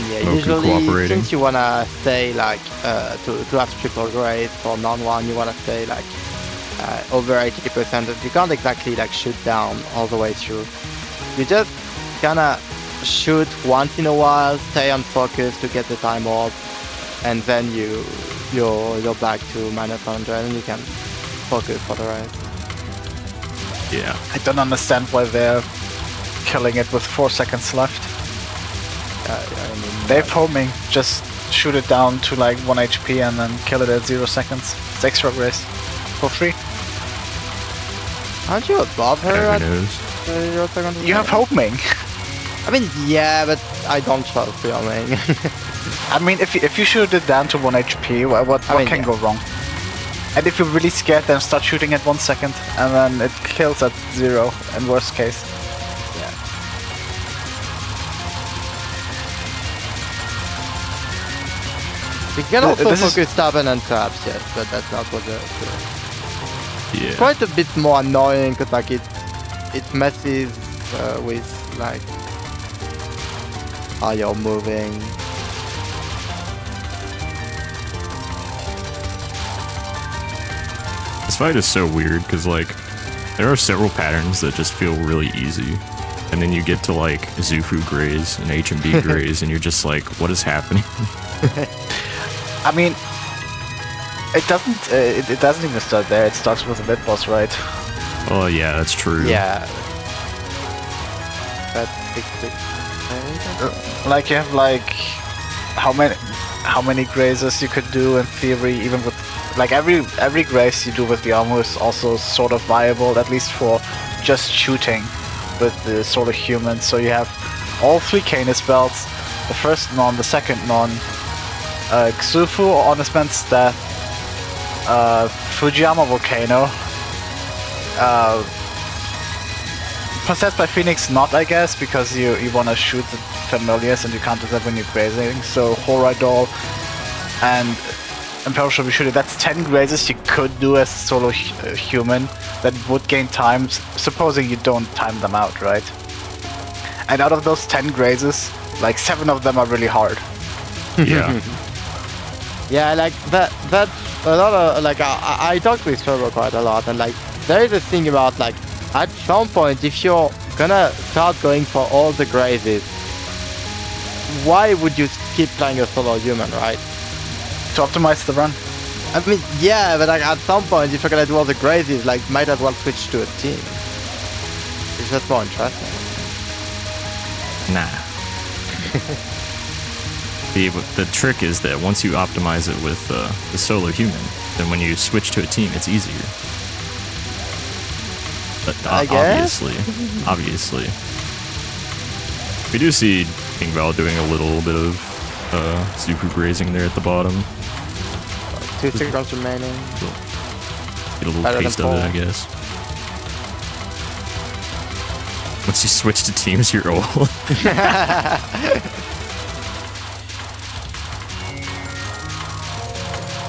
Yeah, usually since you wanna stay like to have triple grade for non-1, you wanna stay like over 80%. You can't exactly like shoot down all the way through. You just kinda shoot once in a while, stay on focus to get the time off, and then you're back to -100 and you can focus for the rest. Yeah. I don't understand why they're killing it with 4 seconds left. I mean, They're homing, just shoot it down to like 1 HP and then kill it at 0 seconds. It's extra grace. For free. Aren't you above her at 0 seconds? You have homing. I mean, yeah, but I don't trust filming. I mean, if you shoot it down to 1 HP, what can go wrong? And if you're really scared, then start shooting at 1 second, and then it kills at 0 in worst case. Yeah. You can also focus stubborn and traps, yes, but that's not what the... Yeah. It's quite a bit more annoying because like it messes with like how you're moving. This fight is so weird because like there are several patterns that just feel really easy, and then you get to like Zufu Graze and HMB Graze and you're just like, what is happening? I mean, it doesn't even start there. It starts with the mid boss, right? Oh yeah, that's true. Yeah. That's like you have like how many grazes you could do in theory, even with like every graze you do with the armor is also sort of viable, at least for just shooting with the sort of human. So you have all 3 Canis belts, the first non, the second non, Xufu or Honest Man's Death, Fujiyama Volcano, Possessed by Phoenix not, I guess, because you want to shoot the familiars and you can't do that when you're grazing. So Horadol and Imperishable Shooter, that's 10 grazes you could do as solo human that would gain time, supposing you don't time them out, right? And out of those 10 grazes, like 7 of them are really hard. Yeah. Yeah, like that's a lot of like I talked with Turbo quite a lot, and like there is a thing about like at some point if you're gonna start going for all the grazes, why would you keep playing a solo human, right? To optimize the run. I mean, yeah, but like at some point, if you're gonna do all the crazies, like might as well switch to a team. It's just more interesting. Nah. The trick is that once you optimize it with the solo human, then when you switch to a team, it's easier. But obviously. We do see pingval doing a little bit of super grazing there at the bottom. 2 seconds remaining. Get a little taste of it, I guess. Once you switch to teams, you're old.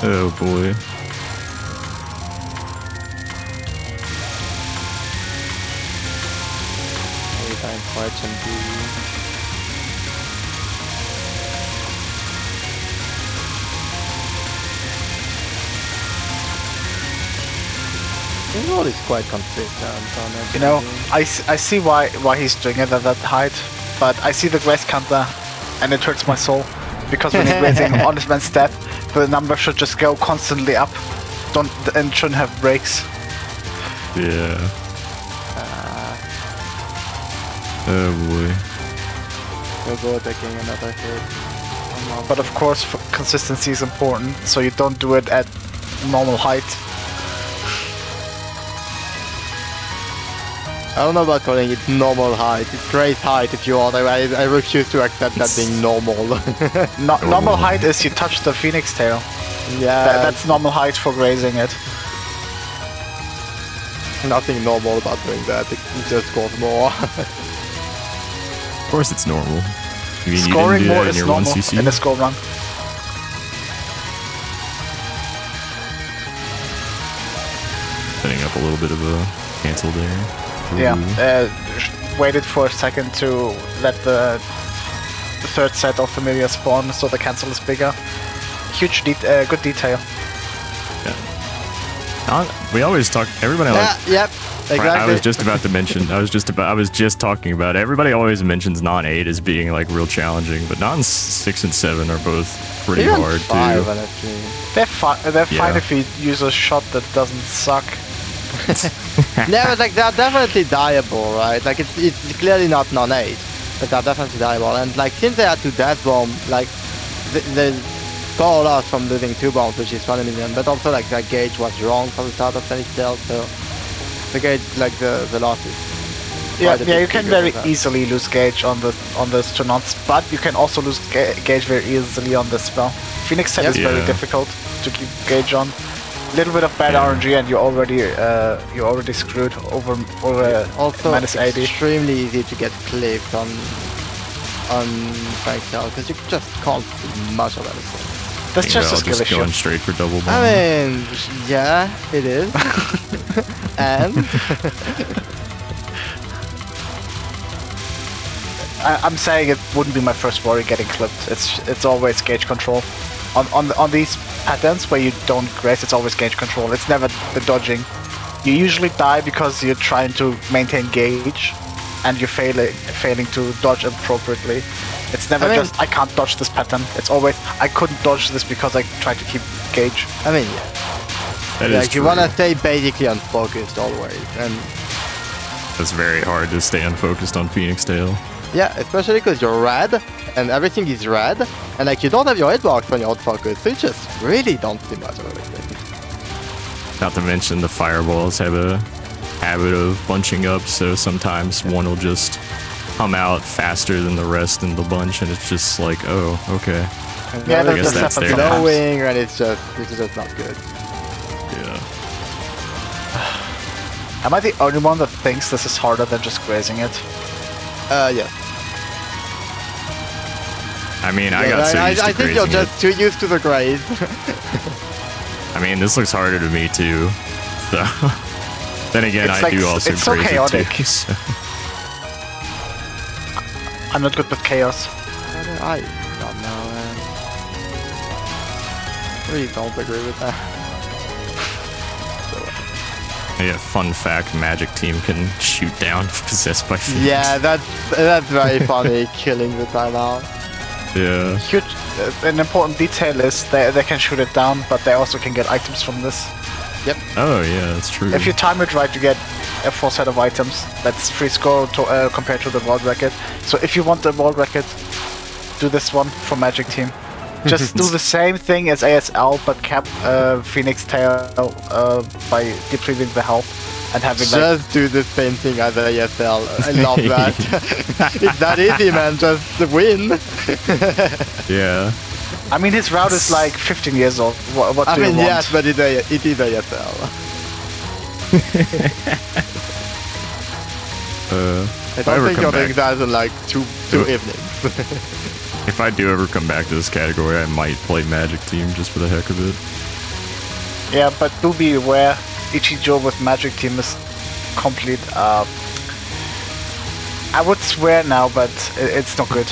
Oh boy. Pingval is quite consistent on it. You know, I see why he's doing it at that height, but I see the grace counter, and it hurts my soul. Because when you're grazing on this man's death, the number should just go constantly up. And shouldn't have breaks. Yeah. Oh boy. We'll go taking another hit. But of course, consistency is important, so you don't do it at normal height. I don't know about calling it normal height. It's grace height if you want. I refuse to accept that being normal. Normal height is you touch the phoenix tail. Yeah. That's normal height for grazing it. Nothing normal about doing that. It just goes more. Of course it's normal. You mean Scoring you didn't do more that is in your normal 1cc? in the score run. Setting up a little bit of a cancel there. Ooh. Yeah, waited for a second to let the third set of familiar spawn, so the cancel is bigger. Huge, good detail. Yeah. We always talk. Everybody like. Yep. Exactly. I was just about to mention. I was just talking about. Everybody always mentions non 8 as being like real challenging, but non 6 and 7 are both pretty Even hard 5, too. They're fine if you use a shot that doesn't suck. Yeah, but like they're definitely dieable, right? Like it's clearly not non-8, but they're definitely dieable. And like since they had to death bomb, like they score a lot from losing 2 bombs, which is 1 million. But also like that gauge was wrong from the start of Phoenix Tail, so the gauge, like the loss is. Yeah, you can very easily lose gauge on those 2 knots, but you can also lose gauge very easily on this spell. Phoenix Tail is very difficult to keep gauge on. Little bit of bad RNG and you're already screwed over also minus 80. Extremely easy to get clipped on Phoenix Tail because you just can't do much of anything. That's just a skill issue. Going straight for double bomb. I mean, yeah, it is. And I'm saying it wouldn't be my first worry getting clipped. It's always gauge control. On these patterns where you don't graze, it's always gauge control. It's never the dodging. You usually die because you're trying to maintain gauge and you're failing to dodge appropriately. It's never just, I can't dodge this pattern. It's always, I couldn't dodge this because I tried to keep gauge. I mean, yeah. Like you wanna stay basically unfocused always, and it's very hard to stay unfocused on Phoenix Tail. Yeah, especially because you're red and everything is red, and like you don't have your hitbox when you're unfocused, so you just really don't see much of everything. Not to mention the fireballs have a habit of bunching up, so sometimes one will just come out faster than the rest in the bunch, and it's just like, oh, okay. And yeah, I guess that's there. Glowing, and it's just not good. Yeah. Am I the only one that thinks this is harder than just grazing it? Yeah. I mean, I got so used to I think you're just too used to the graze. I mean, this looks harder to me too. So then again, it's I do also it's so graze chaotic. it too. So. I'm not good with chaos. I don't know, man. Really don't agree with that. Yeah, fun fact, Magic Team can shoot down if possessed by Phoenix. Yeah, that's very funny, killing the timeout. Yeah. Huge. An important detail is they can shoot it down, but they also can get items from this. Yep. Oh yeah, that's true. If you time it right, you get a full set of items. That's free score to, compared to the world record. So if you want the world record, do this one for Magic Team. Just do the same thing as ASL, but cap Phoenix Tail by depleting the health and having just do the same thing as ASL. I love that. It's that easy, man. Just win. Yeah. I mean, his route is like 15 years old. What do you want? Yes, but it is ASL. I don't think you're doing that in like two evenings. If I do ever come back to this category, I might play Magic Team just for the heck of it. Yeah, but do be aware, Ichijo with Magic Team is complete. I would swear now, but it's not good.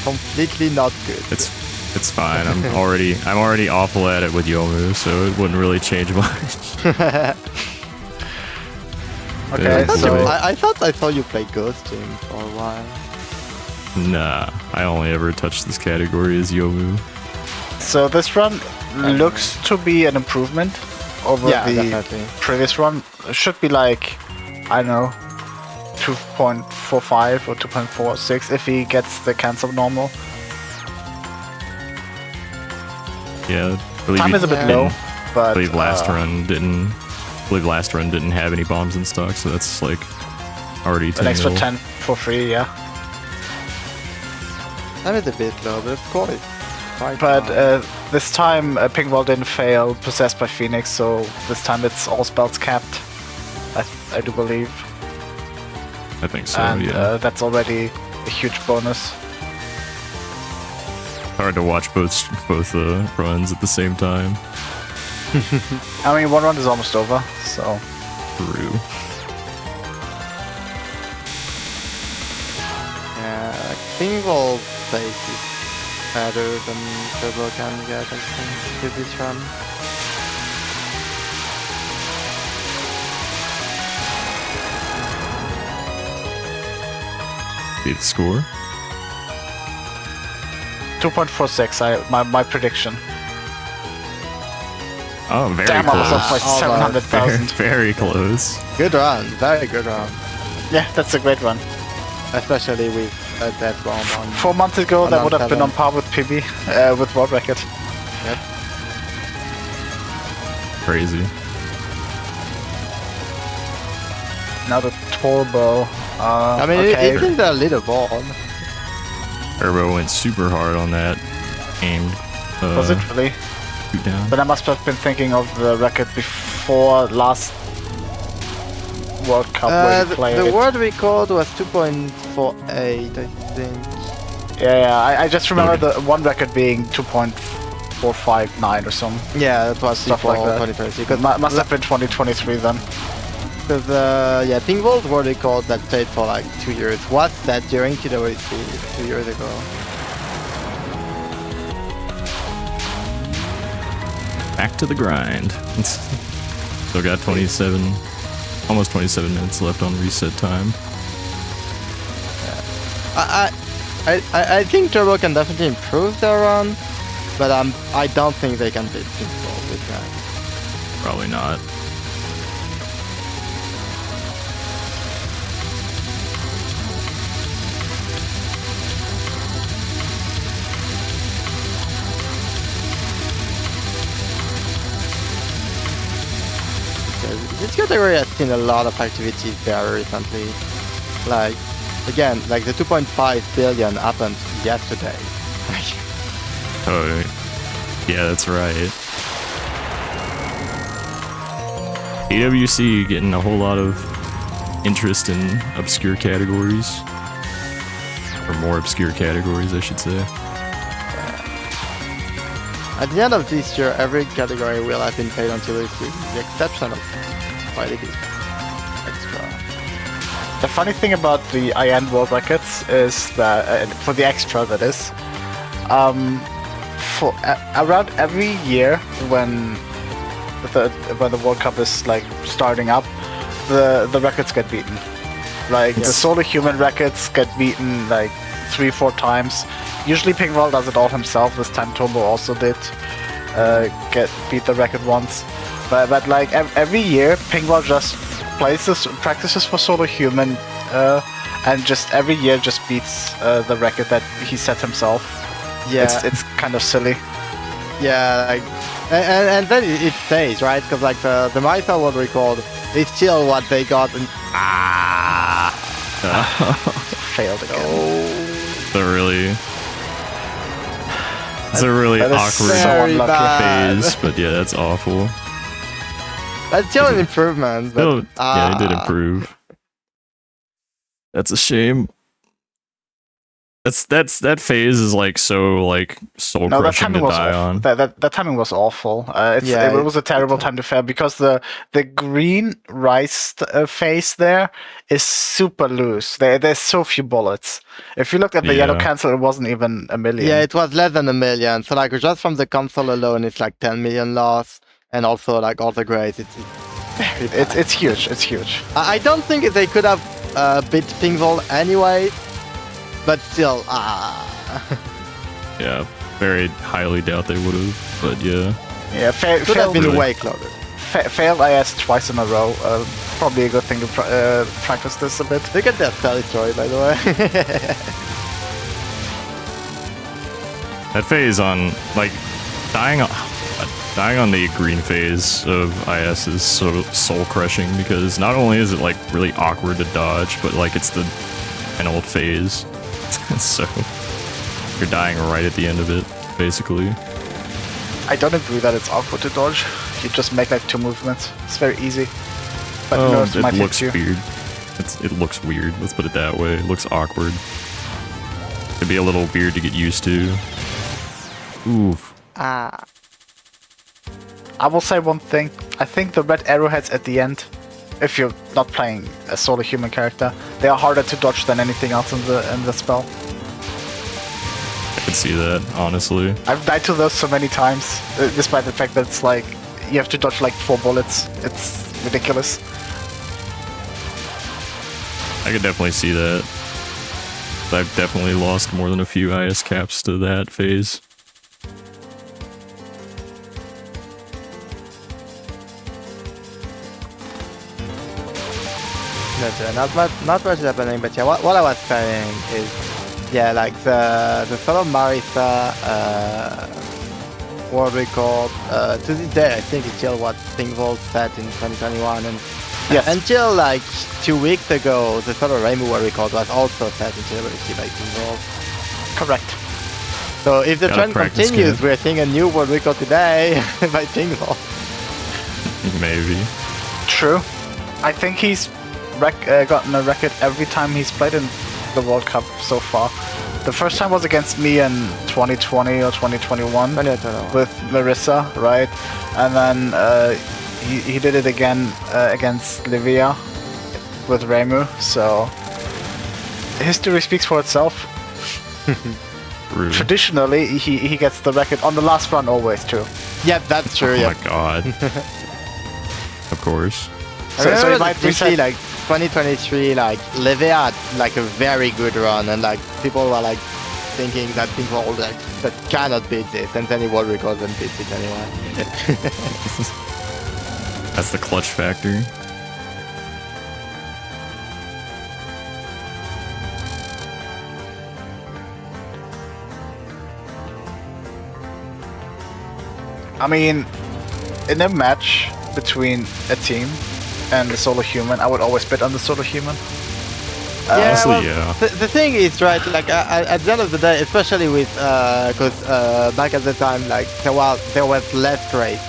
Completely not good. It's fine. I'm already awful at it with Yomu, so it wouldn't really change much. Okay, so I thought I saw you play Ghosting for a while. Nah, I only ever touched this category as Yomu. So this run looks to be an improvement over the definitely. previous run. It should be like, I don't know, 2.45 or 2.46 if he gets the cancel normal. Yeah, Time is a bit low, but I believe last run didn't have any bombs in stock, so that's like already 10 an extra mil. 10 for free, yeah. That is a bit low, but of course it's quite But high. this time Pingval didn't fail, possessed by Phoenix, so this time it's all spells capped. I do believe. I think so, And yeah. that's already a huge bonus. Hard to watch both runs at the same time. I mean, one run is almost over, so... True. Yeah, Pingval face is better than Turbo can get, I think, with this run. Be the score. 2.46, my prediction. Oh, very Damn, I was close. off by Almost. 700,000. Very close. Good run, very good run. Yeah, that's a great run. Especially with a dead bomb on. 4 months ago, On that would have been on 7. par with PB, with world record. Yep. Crazy. Now the turbo. I mean, okay. it is a little bomb. Turbo went super hard on that aimed Was it really? shoot down. But I must have been thinking of the record before last World Cup where we played the it. world record was 2.48, I think. Yeah, I just remember the one record being 2.459 or something. Yeah, that was Stuff before like that. 2020. It must have been 2023 then. Because Pingval's world record that stayed for like 2 years was set during TWC 2 years ago. Back to the grind. Still got 27, almost 27 minutes left on reset time. I think Turbo can definitely improve their run, but I don't think they can beat Pingval with that. Probably not. This category has seen a lot of activity there recently. Like, again, like the 2.5 billion happened yesterday. Oh, yeah, that's right. EWC getting a whole lot of interest in obscure categories. Or more obscure categories, I should say. At the end of this year, every category will have been paid until it's with the exception of quite a bit extra. The funny thing about the IN World Records is that, for the extra that is, for around every year when the World Cup is like starting up, the records get beaten. Like the solo human records get beaten like 3-4 times. Usually pingval does it all himself. This time Touhou also did beat the record once. But like every year, pingval just practices for solo human, and just every year just beats the record that he set himself. Yeah, it's kind of silly. Yeah, like, and then it stays, right? Because like the Mytha world record is still what they got. And failed again. It's a really awkward phase, but yeah, that's awful. That's still an improvement. But, yeah, it did improve. That's a shame. That phase is like so soul crushing to die on. That timing was awful. It was a terrible time to fail because the green rice phase there is super loose. There's so few bullets. If you look at the yellow cancel, it wasn't even 1 million. Yeah, it was less than 1 million. So like just from the console alone, it's like 10 million loss, and also like all the grays. It's huge. It's huge. I don't think they could have beat pingval anyway. But still, yeah, very highly doubt they would have. But yeah. Yeah, could have been way closer. Failed IS twice in a row. Probably a good thing to practice this a bit. Look at that story, by the way. That phase on dying on the green phase of IS is sort of soul crushing because not only is it really awkward to dodge, but it's an old phase. So you're dying right at the end of it, basically. I don't agree that it's awkward to dodge. You just make 2 movements. It's very easy. But it looks weird. It looks weird. Let's put it that way. It looks awkward. It'd be a little weird to get used to. Oof. I will say one thing. I think the red arrowheads at the end, if you're not playing a solo human character, they are harder to dodge than anything else in the spell. I can see that, honestly. I've died to those so many times, despite the fact that it's you have to dodge 4 bullets. It's ridiculous. I could definitely see that. I've definitely lost more than a few IS caps to that phase. Not much is happening, but yeah, what I was saying is, yeah, the solo Marisa world record, to this day, I think it's still what pingval set in 2021, and yes. Until 2 weeks ago, the solo Rainbow world record was also set in Chilbury by pingval. Correct. So if the trend continues, we're seeing a new world record today by pingval. Maybe. True. I think he's gotten a record every time he's played in the World Cup so far. The first time was against me in 2020 or 2021 with Marissa, right? And then he did it again against Livia with Reimu. So history speaks for itself. Traditionally, he gets the record on the last run always too. Yeah, that's true. Oh my god. Of course. So it might be 2023, Livia had a very good run, and people were thinking that people that cannot beat this, and then he world records and beats it anyway. That's the clutch factor. I mean, in a match between a team and the solo human, I would always bet on the solo human. Honestly, The thing is, right, at the end of the day, especially with, because back at the time, there was less grace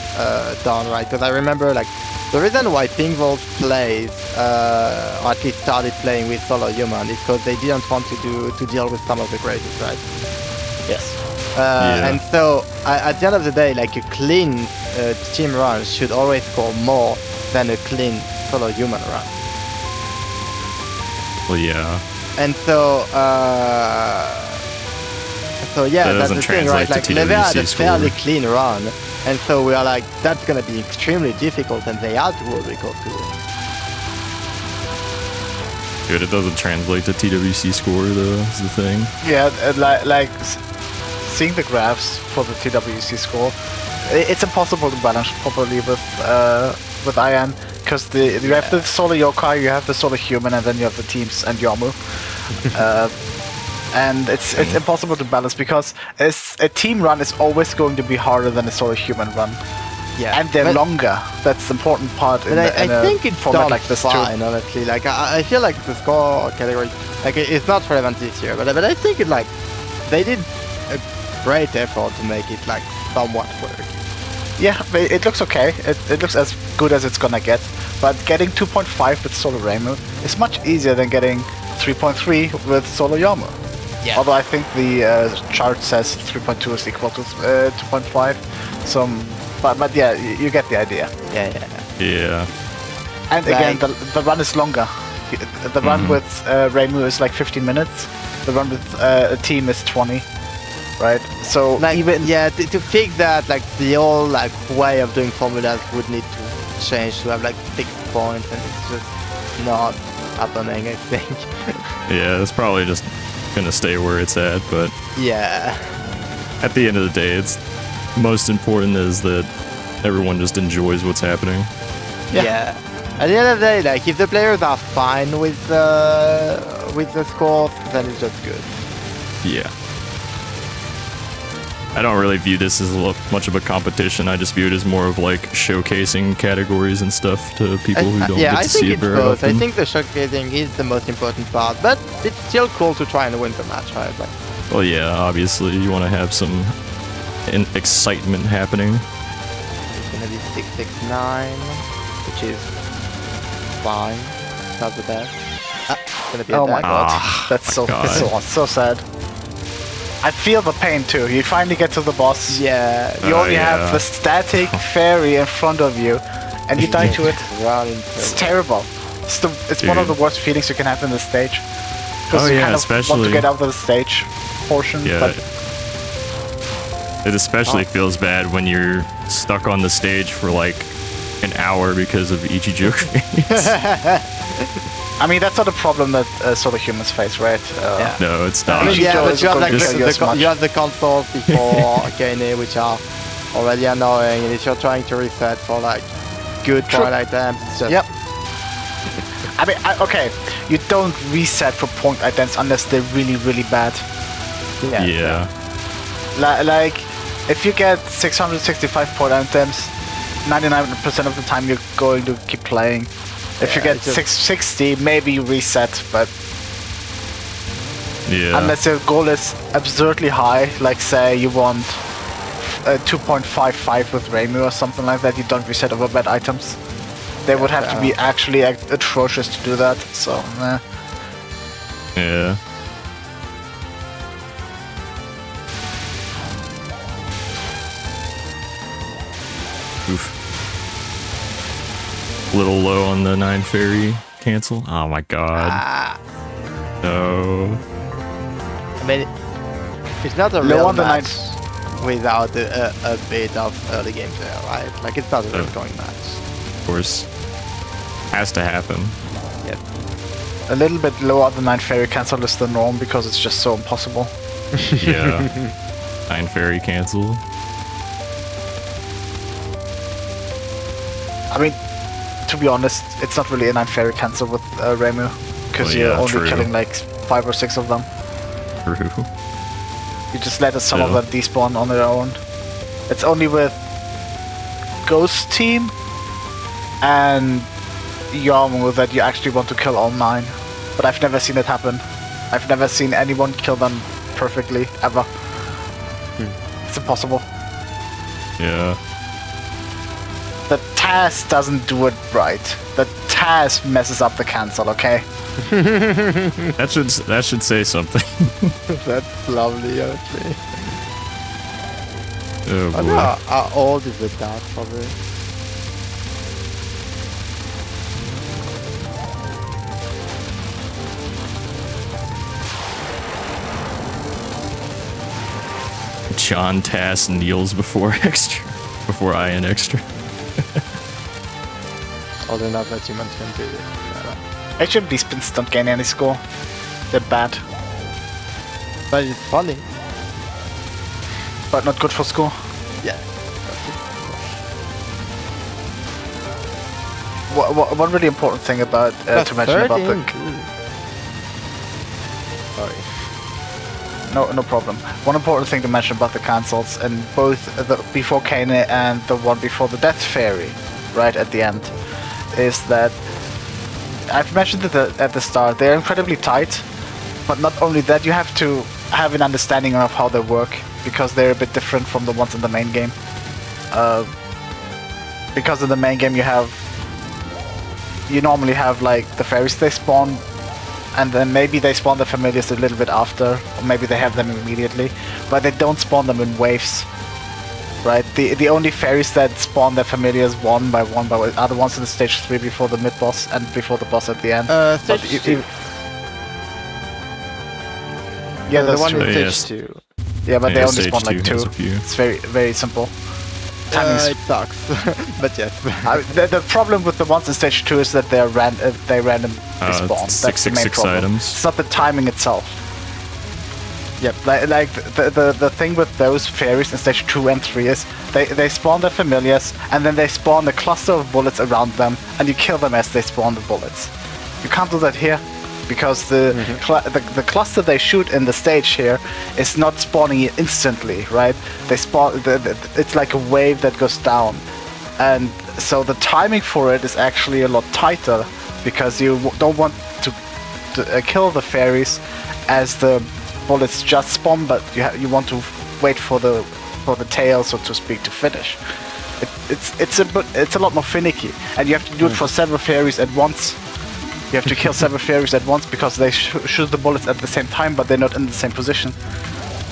done, right? Because I remember, the reason why pingval plays, or at least started playing with solo human, is because they didn't want to deal with some of the graces, right? Yes. And so, at the end of the day, a clean team run should always score more than a clean solo human run. Well, yeah. And so yeah, that's the thing, right? Livia had a fairly clean run, and so we are that's gonna be extremely difficult, and they had to world record too. Dude, it doesn't translate to TWC score though, is the thing. Yeah, like seeing the graphs for the TWC score, it's impossible to balance properly with IN, because you have the solo yokai, you have the solo human, and then you have the teams and Yamu. And it's impossible to balance, because a team run is always going to be harder than a solo human run. Yeah, and they're longer. That's the important part in I think it's format like this fine, too. honestly. Like I feel like the score category, like it's not relevant this year, but I think it like they did a great effort to make it like somewhat work. Yeah, it looks okay. It looks as good as it's gonna get. But getting 2.5 with Solo Reimu is much easier than getting 3.3 with Solo Yamu. Yeah. Although I think the chart says 3.2 is equal to 2.5. So, but yeah, you get the idea. Yeah. And again, the run is longer. The run with Reimu is like 15 minutes. The run with a team is 20. Right, so like, even to fix that, like the whole like way of doing formulas would need to change to have like fixed points, and it's just not happening, I think. Yeah, it's probably just gonna stay where it's at, but yeah, at the end of the day, it's most important is that everyone just enjoys what's happening. Yeah. At the end of the day, like if the players are fine with the scores, then it's just good. Yeah. I don't really view this as much of a competition. I just view it as more of like showcasing categories and stuff to people who don't get to see it very often. I think the showcasing is the most important part, but it's still cool to try and win the match, right? Like, well, yeah, obviously you want to have some excitement happening. It's gonna be 669, which is fine. Not the best. It's gonna be oh my god, that's so sad. I feel the pain too. You finally get to the boss. Yeah. You only have the static fairy in front of you, and you die to it. It's terrible. It's one of the worst feelings you can have in the stage. Because you kind of want to get out of the stage portion. Yeah. But it especially feels bad when you're stuck on the stage for like an hour because of Ichijoku. I mean, that's not a problem that sort of humans face, right? No, it's not. I mean, yeah, but you have like you have the consoles before Kane, which are already annoying, and if you're trying to reset for like good point items, it's just... Yep. I mean, okay, you don't reset for point items unless they're really, really bad. Yeah. Like, if you get 665 point items, 99% of the time you're going to keep playing. If you get 660, maybe you reset, but unless your goal is absurdly high, like say you want 2.55 with Reimu or something like that, you don't reset over bad items. They would have to be actually atrocious to do that, so Yeah. Oof. Little low on the 9 fairy cancel. Oh my god. No. I mean, it's not a real match without a bit of early game there, right? Like, it's not a real going match. Of course. Has to happen. Yep. A little bit lower than 9 fairy cancel is the norm because it's just so impossible. Yeah. 9 fairy cancel. I mean, to be honest, it's not really a 9 fairy cancel with Reimu, because you're only killing like 5 or 6 of them. True. You just let some of them despawn on their own. It's only with Ghost Team and Yamu that you actually want to kill all 9. But I've never seen it happen. I've never seen anyone kill them perfectly, ever. It's impossible. Yeah. The TAS doesn't do it right. The TAS messes up the cancel, okay? That should say something. That's lovely, actually. Oh boy. How old is the TAS probably? John TAS kneels before extra. Before IN extra. Old enough that humans can do it. Actually, these spins don't gain any score. They're bad. But it's funny. But not good for score. Yeah. One really important thing about to mention 13. about the. Sorry. No problem. One important thing to mention about the cancels, and both the before Kane and the one before the Death Fairy, right at the end, is that I've mentioned it at the start. They're incredibly tight, but not only that, you have to have an understanding of how they work, because they're a bit different from the ones in the main game. Because in the main game you normally have like the fairies they spawn, and then maybe they spawn the familiars a little bit after, or maybe they have them immediately, but they don't spawn them in waves. Right? The only fairies that spawn their familiars one by one are the ones in the stage 3 before the mid boss and before the boss at the end. Stage 2. Yeah, that's the one true. in stage 2. Yeah, but they only stage spawn like 2. It's very simple. It sucks, but yes. The problem with the ones in stage 2 is that they randomly spawn. That's the main problem. Items. It's not the timing itself. Yep. Like the thing with those fairies in stage 2 and 3 is they spawn their familiars, and then they spawn a cluster of bullets around them, and you kill them as they spawn the bullets. You can't do that here, because the cluster they shoot in the stage here is not spawning instantly, right? They spawn. It's like a wave that goes down, and so the timing for it is actually a lot tighter, because you don't want to kill the fairies as the bullets just spawn, but you want to wait for the tail, so to speak, to finish. It's a lot more finicky, and you have to do it for several fairies at once. You have to kill several fairies at once, because they shoot the bullets at the same time, but they're not in the same position,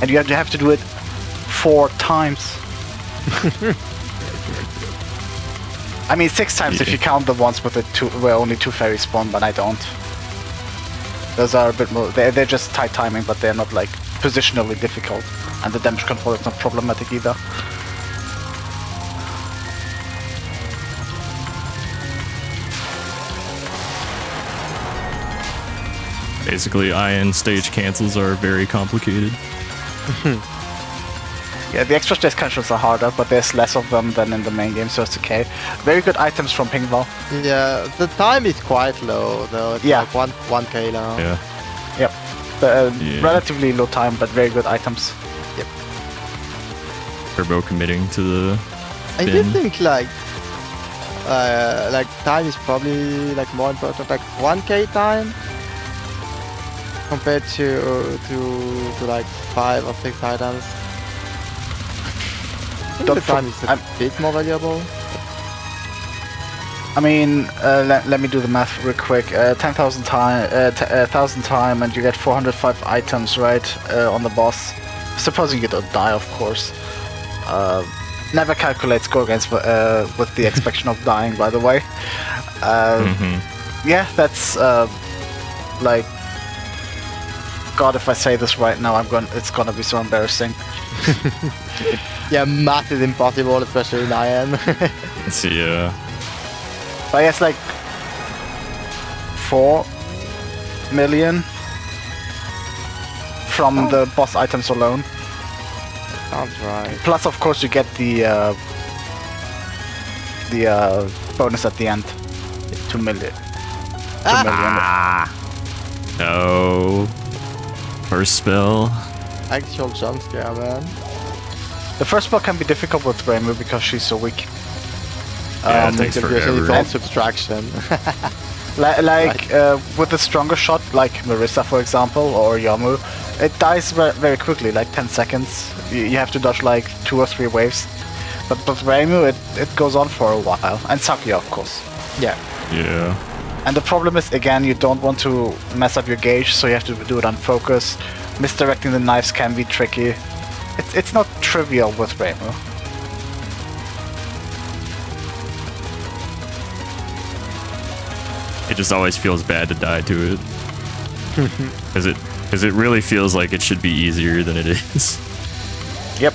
and you have to do it 4 times. I mean 6 times if you count the ones with where only 2 fairies spawn, but I don't. Those are a bit more. They're just tight timing, but they're not like positionally difficult, and the damage control is not problematic either. Basically, iron stage cancels are very complicated. Yeah, the extra stage cancels are harder, but there's less of them than in the main game, so it's okay. Very good items from pingval. Yeah, the time is quite low though. It's like 1k now. Yeah. Yep. Relatively low time, but very good items. Yep. Turbo committing to the. I do think like time is probably like more important, like 1k time compared to like 5 or 6 items. I think the time is a bit more valuable. I mean, let me do the math real quick. 10,000 time, 1,000 time, and you get 405 items, right, on the boss. Supposing you don't die, of course. Never calculate score gains with the expectation of dying, by the way. Yeah, that's like. God, if I say this right now, it's gonna be so embarrassing. Yeah, math is impossible, especially in IM. Yeah. But it's like 4 million from the boss items alone. Sounds right. Plus, of course, you get the bonus at the end. 2 million. 2 million. No. First spell. Actual jump scare, man. The first spell can be difficult with Reimu because she's so weak. Yeah, it takes forever. It's all subtraction. With a stronger shot, like Marissa, for example, or Yamu, it dies very quickly, like 10 seconds. You have to dodge like 2 or 3 waves. But Reimu, it goes on for a while. And Sakuya, of course. Yeah. Yeah. And the problem is, again, you don't want to mess up your gauge, so you have to do it on focus. Misdirecting the knives can be tricky. It's not trivial with Reimu. It just always feels bad to die to it. Because it really feels like it should be easier than it is. Yep.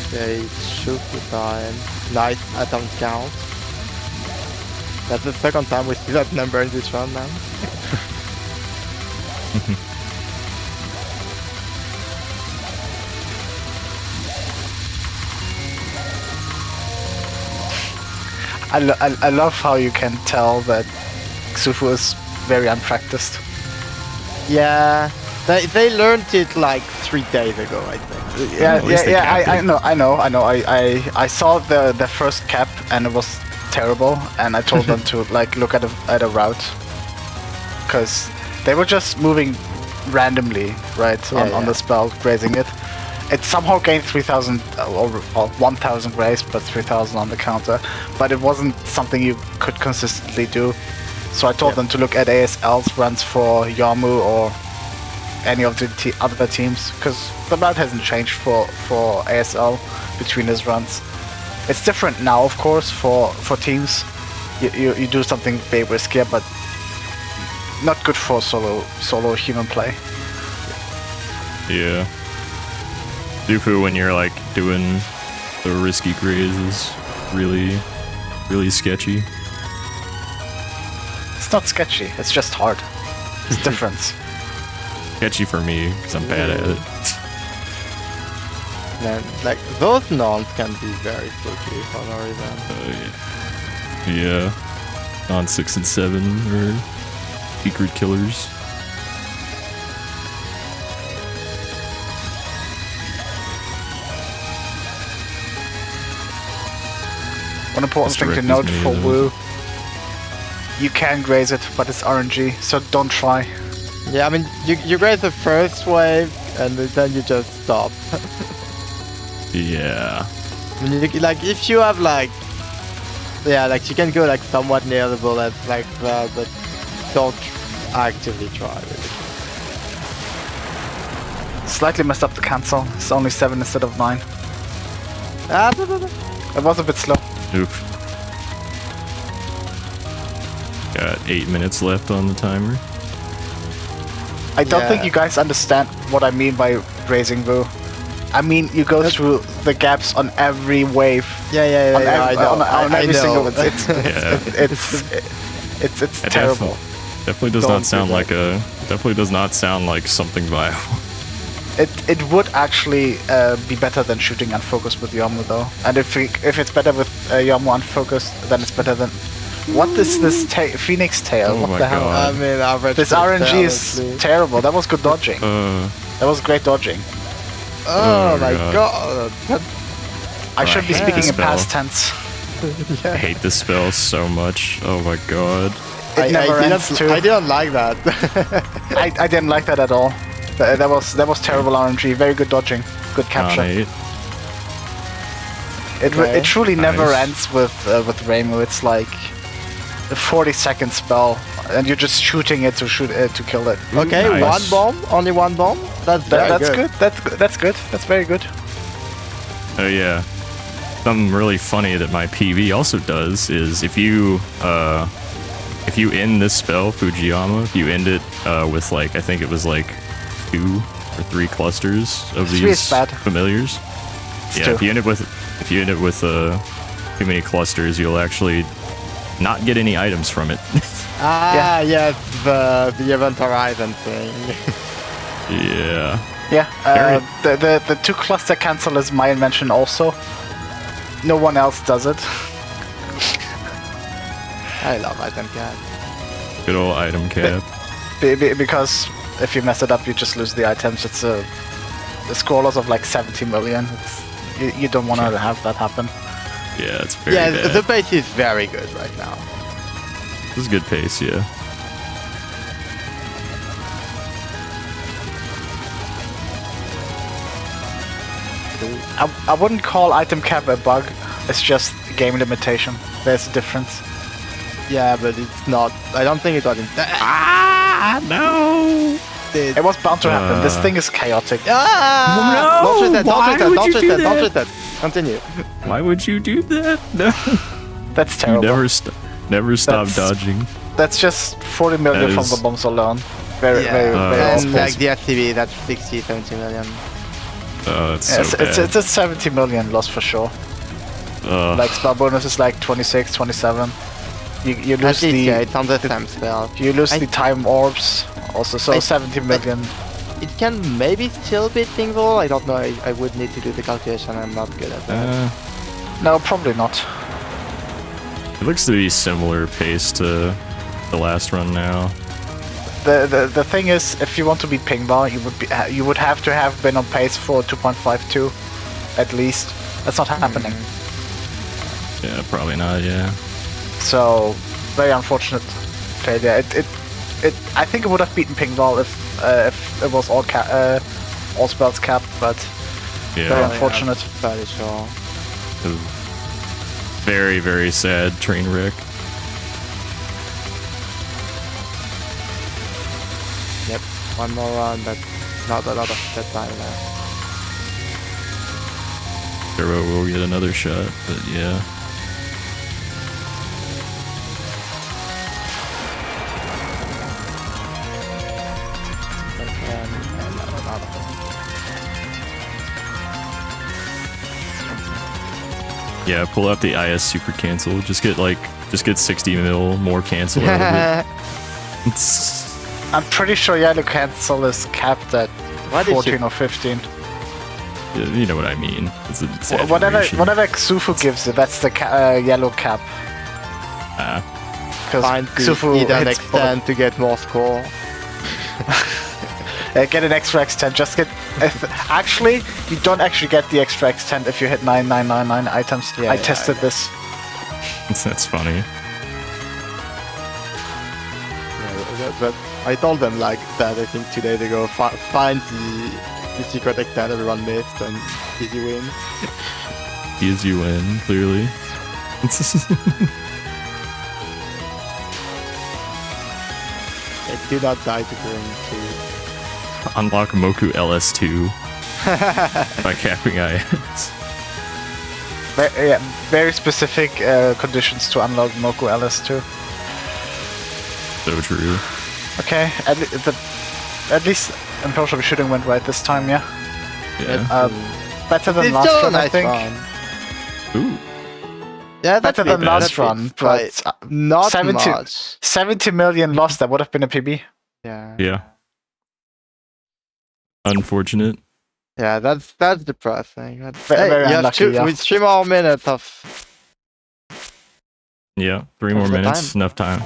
Okay, shoot the time. Nice, I don't count. That's the second time we see that number in this round, man. I love how you can tell that Xufu is very unpracticed. Yeah, they learned it like 3 days ago, I think. I know. I saw the first cap and it was terrible, and I told them to like look at a route, because they were just moving randomly, right, on the spell, grazing it. It somehow gained 3,000 or 1,000 grace, but 3,000 on the counter. But it wasn't something you could consistently do. So I told them to look at ASL's runs for Yamu or any of the other teams, because the map hasn't changed for ASL between his runs. It's different now, of course, for teams. You do something very riskier, but not good for solo human play. Yeah. Touhou, when you're like doing the risky graze, is really, really sketchy. It's not sketchy, it's just hard. It's different. Sketchy for me, because I'm bad at it. Man, like, those nons can be very spooky for no reason. Yeah. Non 6 and 7 or secret killers. One important thing to note for Wu, you can graze it, but it's RNG, so don't try. Yeah, I mean, you graze the first wave, and then you just stop. Yeah. I mean, like, if you have, like... Yeah, like, you can go, like, somewhat near the bullets like that, but don't actively try, really. Slightly messed up the cancel. It's only 7 instead of 9. It was a bit slow. Oof. Got 8 minutes left on the timer. I don't think you guys understand what I mean by grazing Wu. I mean, you go through the gaps on every wave. On every single. It's terrible. Definitely does not sound like a. Definitely does not sound like something viable. It would actually be better than shooting unfocused with Yamu though. And if it's better with Yamu unfocused, then it's better than. What is this Phoenix tail? Oh what the hell? God. I mean, average this RNG is terrible. That was good dodging. That was great dodging. Oh my god. I should be speaking in past tense. I hate this spell so much. Oh my god. It never ends too. I didn't like that. I didn't like that at all. That was terrible RNG. Very good dodging. Good capture. It truly never ends with Reimu. It's like a 40-second spell, and you're just shooting it to kill it. Okay, nice. One bomb, only one bomb. That's good. That's good. That's very good. Oh yeah. Something really funny that my PV also does is if you end this spell, Fujiyama, if you end it with like I think it was like 2 or 3 clusters of these familiars. Yeah, if you end it with too many clusters, you'll actually not get any items from it. The event horizon thing. Yeah. Yeah. The 2 cluster cancel is my invention also. No one else does it. I love item cap. Good old item cap. Because if you mess it up, you just lose the items. It's a score loss of like 70 million. You don't want to have that happen. Yeah, it's very bad. The pace is very good right now. This is good pace, yeah. I wouldn't call item cap a bug. It's just game limitation. There's a difference. Yeah, but it's not. I don't think it was. No! It was bound to happen. This thing is chaotic. No! Don't reset. Continue. Why would you do that? No. That's terrible. You never stop dodging. That's just 40 million from the bombs alone. Very and like the SCV, that's 60, 70 million. It's so bad. It's a 70 million loss for sure. Like spell bonus is like 26, 27. You lose the... it's on the same spell. You lose the time orbs also, so 70 million. It can maybe still beat pingval. I don't know. I would need to do the calculation. I'm not good at that. No, probably not. It looks to be similar pace to the last run now. The thing is, if you want to beat pingval, you would have to have been on pace for 2.52 at least. That's not happening. Yeah, probably not. Yeah. So very unfortunate failure. I think it would have beaten pingval if it was all spells capped, but very unfortunate. Very sure. Very, very sad train wreck. Yep, one more run, but not a lot of set time left. Turbo will get another shot, but yeah. Yeah, pull out the IS super cancel. Just get 60 mil more cancel out of it. I'm pretty sure Yellow cancel is capped at 14 or 15. Yeah, you know what I mean. It's an whatever Xufu gives it, that's the yellow cap. Because Xufu need an extend to get more score. Get an extra extend. Just get. Actually, you don't actually get the extra extend if you hit 9999 items. Yeah, I tested this. That's funny. Yeah, but I told them like that. I think 2 days ago. Find the secret extend everyone missed and easy win. Easy win, clearly. Do not die to bring to. Unlock Moku LS2 by capping IS. Very specific conditions to unlock Moku LS2. So true. Okay, at least Impulsive shooting went right this time, yeah? Yeah. Better than last run, I think. Ooh. Yeah, better than last run, but not 70 million lost, that would have been a PB. Yeah. Yeah. Unfortunate. Yeah, that's depressing. Very unlucky, with 3 more minutes of. Yeah, 3 more minutes. Enough time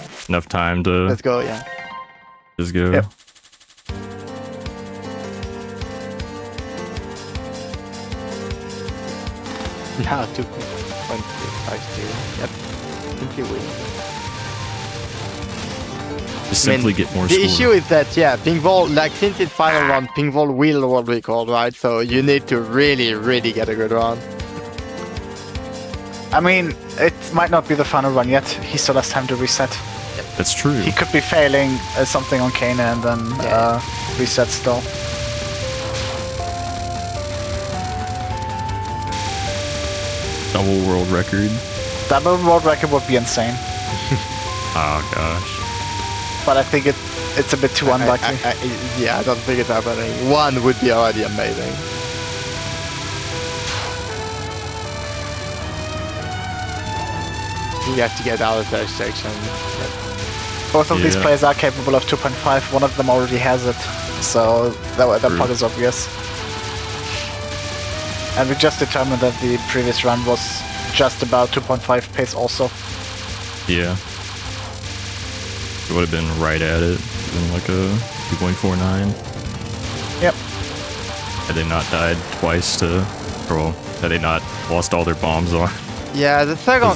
to. Let's go. Yeah. Just go. Yep. Now 2.52. Yep. Simply win. Just simply get more. The issue is that pingval, like since it's final round, pingval will world record, right? So you need to really get a good run. I mean, it might not be the final run yet. He still has time to reset. Yep. That's true. He could be failing something on Kana and then reset still. Double world record. Double world record would be insane. Oh gosh. But I think it's a bit too unlucky. I don't think it's happening. 1 would be already amazing. We have to get out of that section. Both of these players are capable of 2.5. One of them already has it, so that part is obvious. And we just determined that the previous run was just about 2.5 pace also. Yeah. It would have been right at it, been like a 2.49. Yep. Had they not died twice had they not lost all their bombs on. Yeah, the second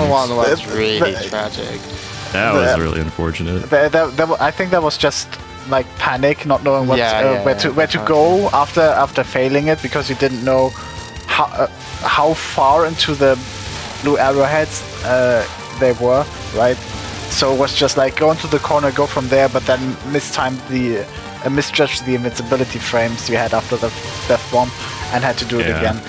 one was really tragic. That was really unfortunate. I think that was just like panic, not knowing where to go after failing it, because you didn't know how far into the blue arrowheads they were, right? So it was just like go into the corner, go from there, but then misjudged the invincibility frames you had after the death bomb and had to do it again.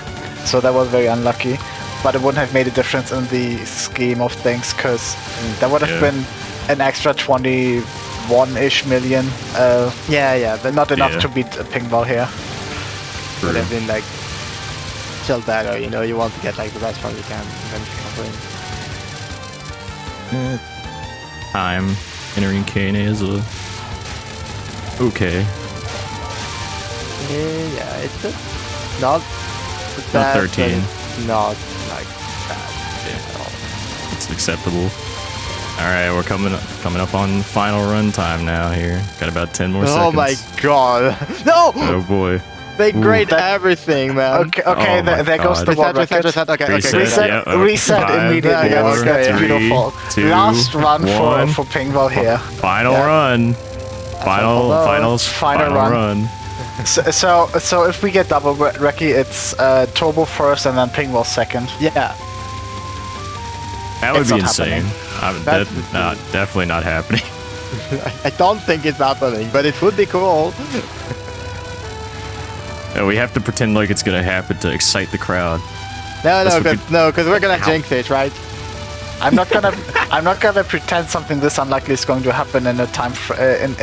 So that was very unlucky, but it wouldn't have made a difference in the scheme of things, because that would have been an extra 21-ish million. But not enough to beat a pingval here. Would have been like still better, you know. You want to get like the best one you can, and then win. Time entering KNA is a okay. Yeah, it's not Not bad, 13. but it's not like bad at all. It's acceptable. All right, we're coming up on final run time now. Here, got about 10 more seconds. Oh my god! No! Oh boy. They grade everything, man. Okay, Oh there goes the world record. Reset. Okay, Reset immediately. Four, That's three, beautiful. 2, Last run 1. for pingval here. Final run. Final run. So if we get double Reki, it's Turbo first and then pingval second. Yeah. That would It's be not insane. Definitely not happening. I don't think it's happening, but it would be cool. No, we have to pretend like it's gonna happen to excite the crowd. No, because we're gonna jinx it, right? I'm not gonna pretend something this unlikely is going to happen in a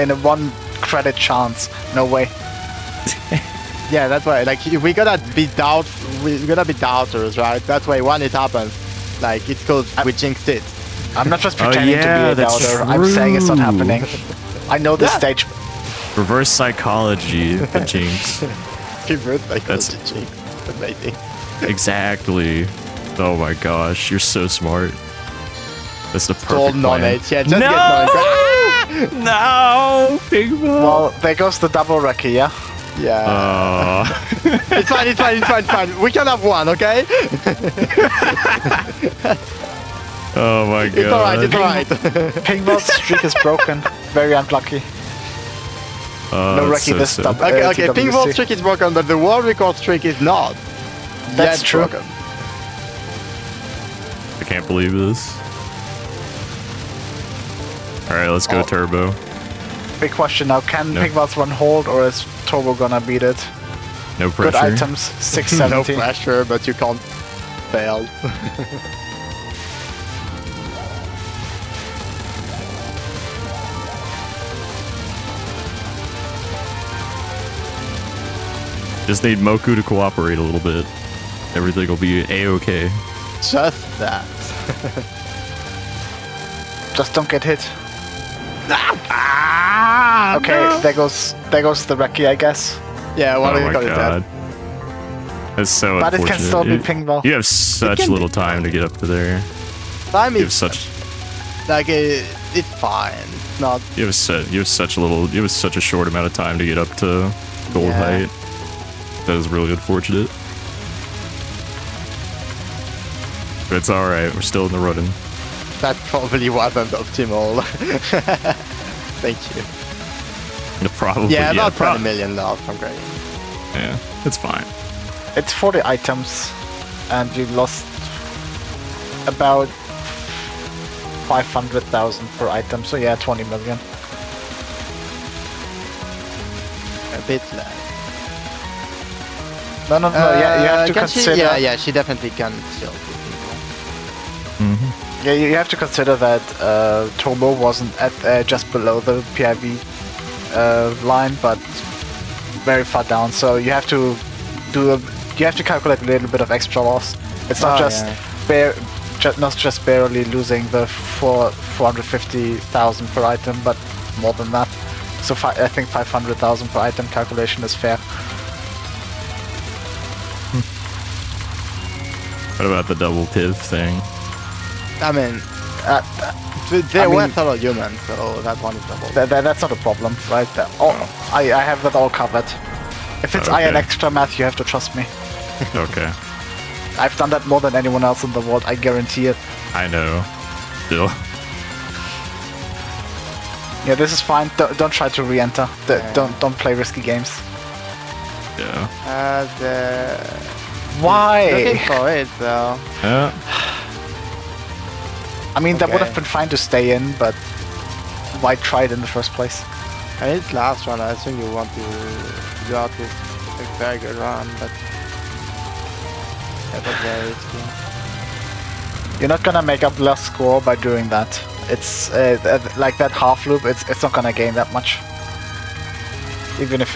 in a one credit chance. No way. Yeah, that's why. Like we're gonna be doubters, right? That's why when it happens, like it's because we jinxed it. I'm not just pretending to be a doubter. I'm saying it's not happening. I know this stage. Reverse psychology, the jinx. Reverse psychology, jinx. Amazing. Exactly. Oh my gosh, you're so smart. That's the perfect All plan. knowledge. Yeah, just No! get knowledge. No, pingval. Well, there goes the double Reki, yeah? Yeah. It's fine. We can have one, okay? Oh my god. It's alright. Pingval's streak is broken. Very unlucky. No Reki this sad. double. Okay, pingval streak is broken, but the world record streak is not. That's yet true. Broken. I can't believe this. Alright, let's go turbo. Big question now, can No. pingval's run hold or is Turbo gonna beat it? No pressure. Good items, 670. No pressure, but you can't fail. Just need Moku to cooperate a little bit. Everything will be a-okay. Just that. Just don't get hit. Ah, Okay, no. there goes the Reki, I guess. Yeah, what Oh do you my call it? god. That's so But it unfortunate. can still be pingval. You have such little time to get up to there. Time You have is such like it's fine. It's not. you have such a short amount of time to get up to gold Yeah. height. That is really unfortunate. But it's alright, we're still in the running. That probably wasn't optimal. Thank you. Probably. Yeah, about 20 probably. million love from Greg. Yeah, it's fine. It's 40 items, and you lost about 500,000 per item, so yeah, 20 million. A bit less. No, yeah, you have to consider. Yeah, she definitely can still do people. Yeah, you have to consider that Turbo wasn't at just below the PIV line, but very far down. So you have to calculate a little bit of extra loss. It's not not just barely losing the 450,000 per item, but more than that. So I think 500,000 per item calculation is fair. What about the double piv thing? I mean, there were fellow humans, so that one is double. That's not a problem, right? I have that all covered. If it's Okay. IN extra math, you have to trust me. Okay. I've done that more than anyone else in the world, I guarantee it. I know. Still. Yeah, this is fine. Don't try to re-enter. Don't play risky games. Yeah. Why? Looking for it, though. Yeah. I mean, that would Okay. have been fine to stay in, but why try it in the first place? I mean, it's last run. I assume you want to go out with a very good run, but that was very risky. You're not gonna make up less score by doing that. It's like that half loop. It's not gonna gain that much, even if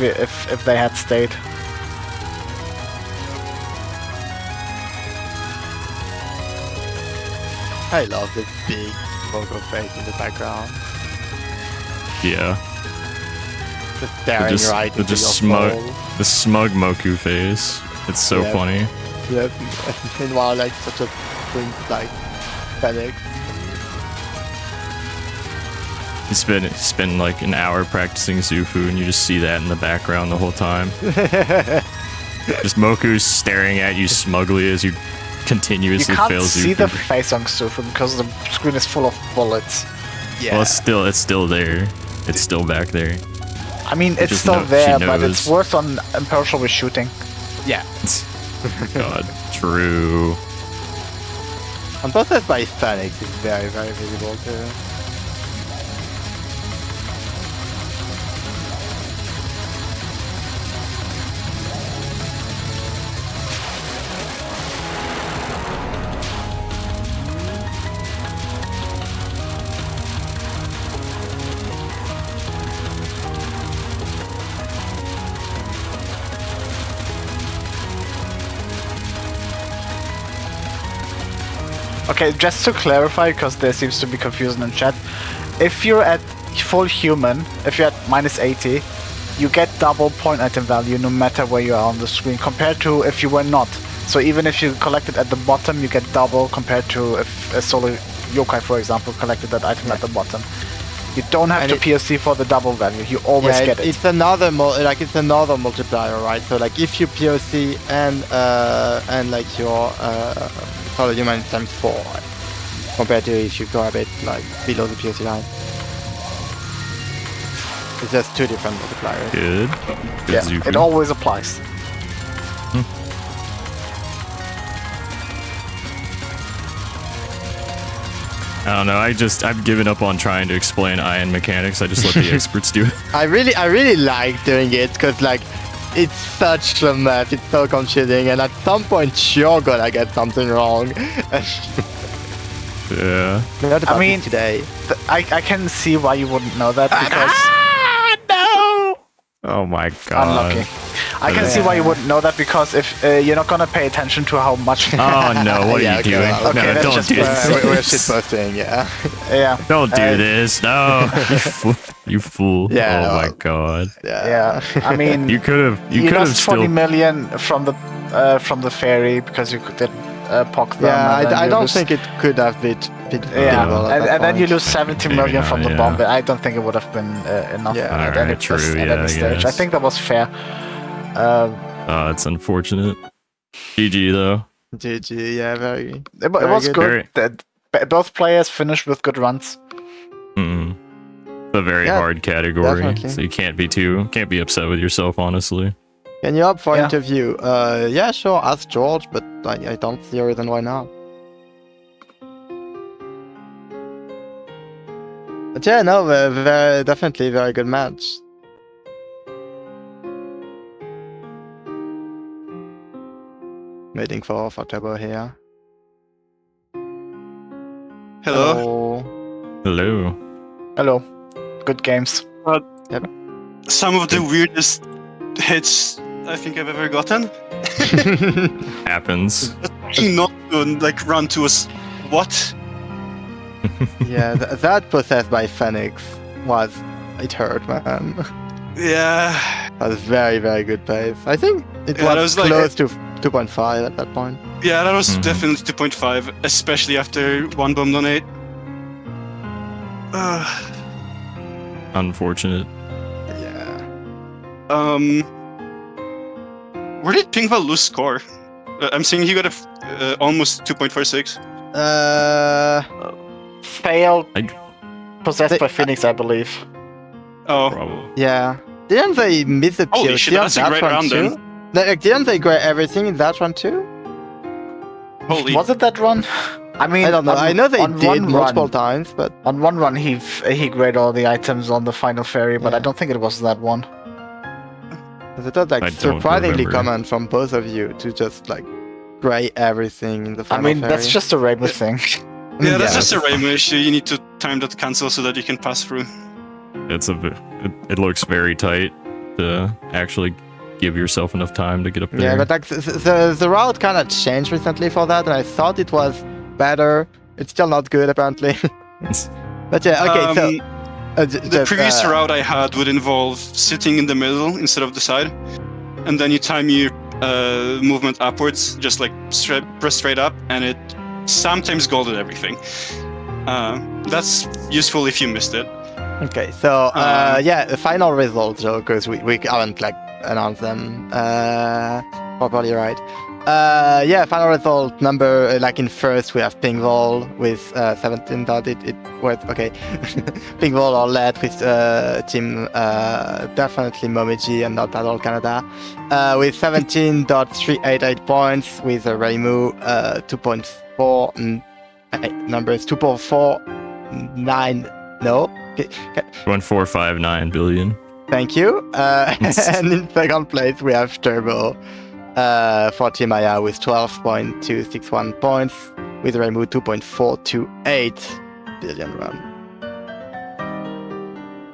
they had stayed. I love this big Moco face in the background. Yeah. Just staring right into your soul. The smug Moku face. It's so funny. Yep. Meanwhile, like such a prince, like Phoenix. You spend like an hour practicing Zufu, and you just see that in the background the whole time. Just Moku staring at you smugly as you continuously fail Zufu. You can't see the face on Zufu because the screen is full of bullets. Yeah. Well, it's still there. It's still back there. I mean, it's still there, but it's worse on imperishable shooting. Yeah. God, true. And Possessed by Phoenix is very, very visible too. Okay, just to clarify, because there seems to be confusion in chat, if you're at full human, if you're at -80, you get double point item value no matter where you are on the screen, compared to if you were not. So even if you collected at the bottom, you get double compared to if a solo yokai, for example, collected that item at the bottom. You don't have to POC for the double value. You always get it. It's another multiplier, right? So like if you POC and like your solo human times 4, right? Compared to if you go a bit like below the POC line. It's just two different multipliers. Good. Yeah, Zufu. it always applies. I don't know. I've given up on trying to explain iron mechanics. I just let the experts do it. I really like doing it because like it's such a mess. It's so confusing, and at some point you're gonna get something wrong. Yeah. I mean, today. I can see why you wouldn't know that because. No! Oh my god. Unlucky. I can see why you wouldn't know that because if you're not gonna pay attention to how much. Oh no! What are you doing? Okay, no, don't do this. We're shitposting, yeah. Yeah. Don't do this. No. You fool. Yeah. Oh my god. Yeah. I mean, you could have. You could have lost still. 20 million from the ferry because you did pock them. Yeah, I don't think it could have been. And then you lose 70 million from the bomb. I don't think it would have been enough at any stage. I think that was fair. It's unfortunate. GG though. GG, yeah, very. It was good. Both players finished with good runs. It's a very hard category, definitely. So you can't be upset with yourself, honestly. Can you up for interview? Yeah, sure. Ask George, but I don't see a reason why not. But yeah, no, definitely very good match. Waiting for Turbo here. Hello. Hello. Hello. Good games. Yep. Some of the weirdest hits I think I've ever gotten. Happens. Not to like run to us. What? Yeah, that Possessed by Phoenix it hurt, man. Yeah. That was very, very good pace. I think it was close to 2.5 at that point. Yeah, that was definitely 2.5, especially after one bomb donate. Unfortunate. Yeah. Where did pingval lose score? I'm seeing he got almost 2.46. Failed. Possessed by Phoenix, I believe. Oh. Probably. Yeah. Didn't they miss the Holy shit, that's a great round too? Didn't they grab everything in that one too? Holy. Was it that run? I mean, I don't know. I know they did multiple times, but on one run he graded all the items on the final ferry, but I don't think it was that one. It was like surprisingly common from both of you to just like grade everything in the final ferry. That's just a Rainbow thing. Yeah, that's just a Rainbow issue. You need to time that cancel so that you can pass through. It looks very tight to actually give yourself enough time to get up there. Yeah, but like the route kind of changed recently for that, and I thought it was better. It's still not good apparently. But yeah, okay, so... the previous route I had would involve sitting in the middle instead of the side, and then you time your movement upwards, just like press straight up, and it sometimes golded everything. That's useful if you missed it. Okay, so yeah, the final results, though, because we haven't like announced them properly, right? Yeah, final result number like in first we have pingval with 17. It was okay. Pingval are led with team definitely Momiji and not at all Canada with 17.388 points with Reimu 2.4 numbers 2.49 no. 1459 billion. Thank you. And in second place we have Turbo for Team Maya with 12.261 points, with Reimu 2.428 billion run.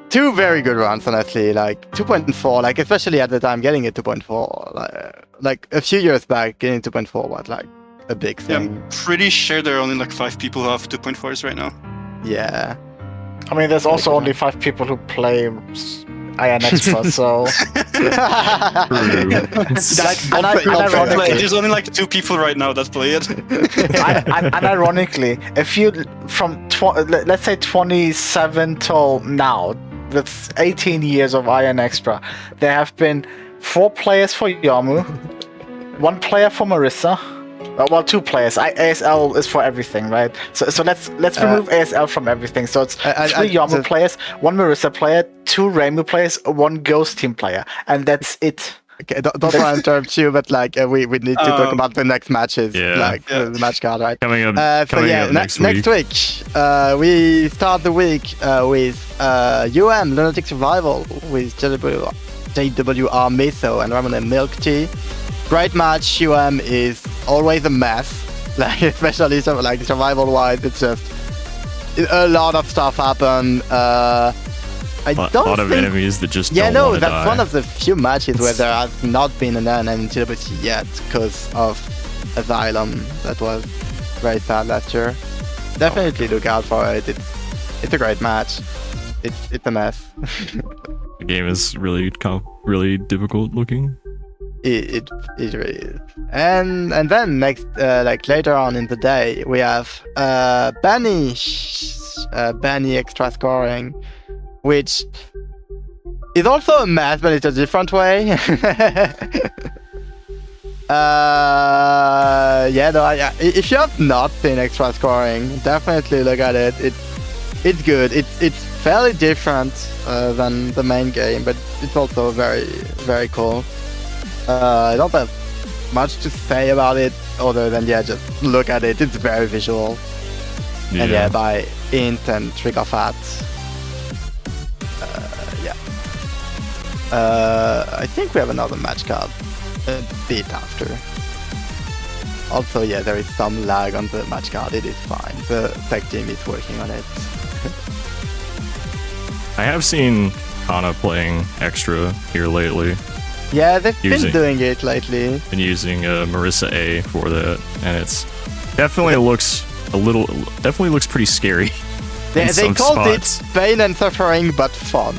Two very good runs, honestly. Like 2.4, like especially at the time getting a 2.4, like a few years back getting 2.4 was like a big thing. Yeah, I'm pretty sure there are only like 5 people who have 2.4s right now. Yeah. I mean, there's also only 5 people who play Iron Extra, so... There's only like 2 people right now that play it. And ironically, if you, from let's say 27 till now, that's 18 years of Iron Extra, there have been 4 players for Yamu, 1 player for Marissa, well, 2 players. ASL is for everything, right? So let's remove ASL from everything. So it's 3 Yamu players, 1 Marissa player, 2 Reimu players, 1 Ghost Team player, and that's it. Okay, don't want to interrupt you, but like we need to talk about the next matches, the match card, right? Coming up next week. We start the week with Lunatic Survival with JWR Meso and Ramon and Milk Tea. Great match. is always a mess, like especially like survival-wise. It's just a lot of stuff happen. A lot of enemies that just don't want to die. That's one of the few matches where there has not been an NNTWC yet because of Asylum. That was very sad last year. Definitely look out for it. It's a great match. It's a mess. The game is really difficult looking. It really is. And then next, like later on in the day, we have Benny extra scoring, which is also a mess, but it's a different way. If you have not seen extra scoring, definitely look at it. It's good. It's fairly different than the main game, but it's also very, very cool. I don't have much to say about it other than just look at it. It's very visual. Yeah. And by Int and Trick of Hat. I think we have another match card a bit after. Also, there is some lag on the match card. It is fine. The tech team is working on it. I have seen Kana playing extra here lately. Yeah, they've been doing it lately. Been using Marissa A for that, and it's definitely looks pretty scary. They called it pain and suffering, but fun.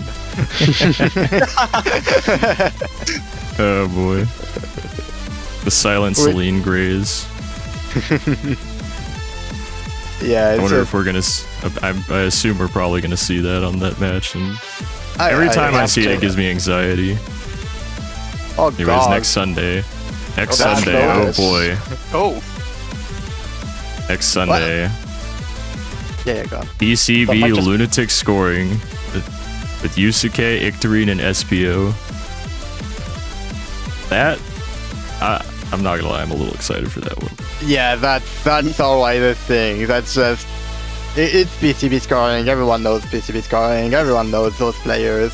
Oh boy, the silent Celine Grays. Yeah, I wonder if we're gonna. I assume we're probably gonna see that on that match, and every time I see it gives me anxiety. Oh, anyways, God. next Sunday. Oh boy. Oh. Next Sunday. Yeah, go on. ECB Lunatic scoring with Yusuke, Ictarine, and SPO. That, I'm not gonna lie, I'm a little excited for that one. Yeah, that's always the thing. That's just, it's PCB scoring. Everyone knows PCB scoring. Everyone knows those players.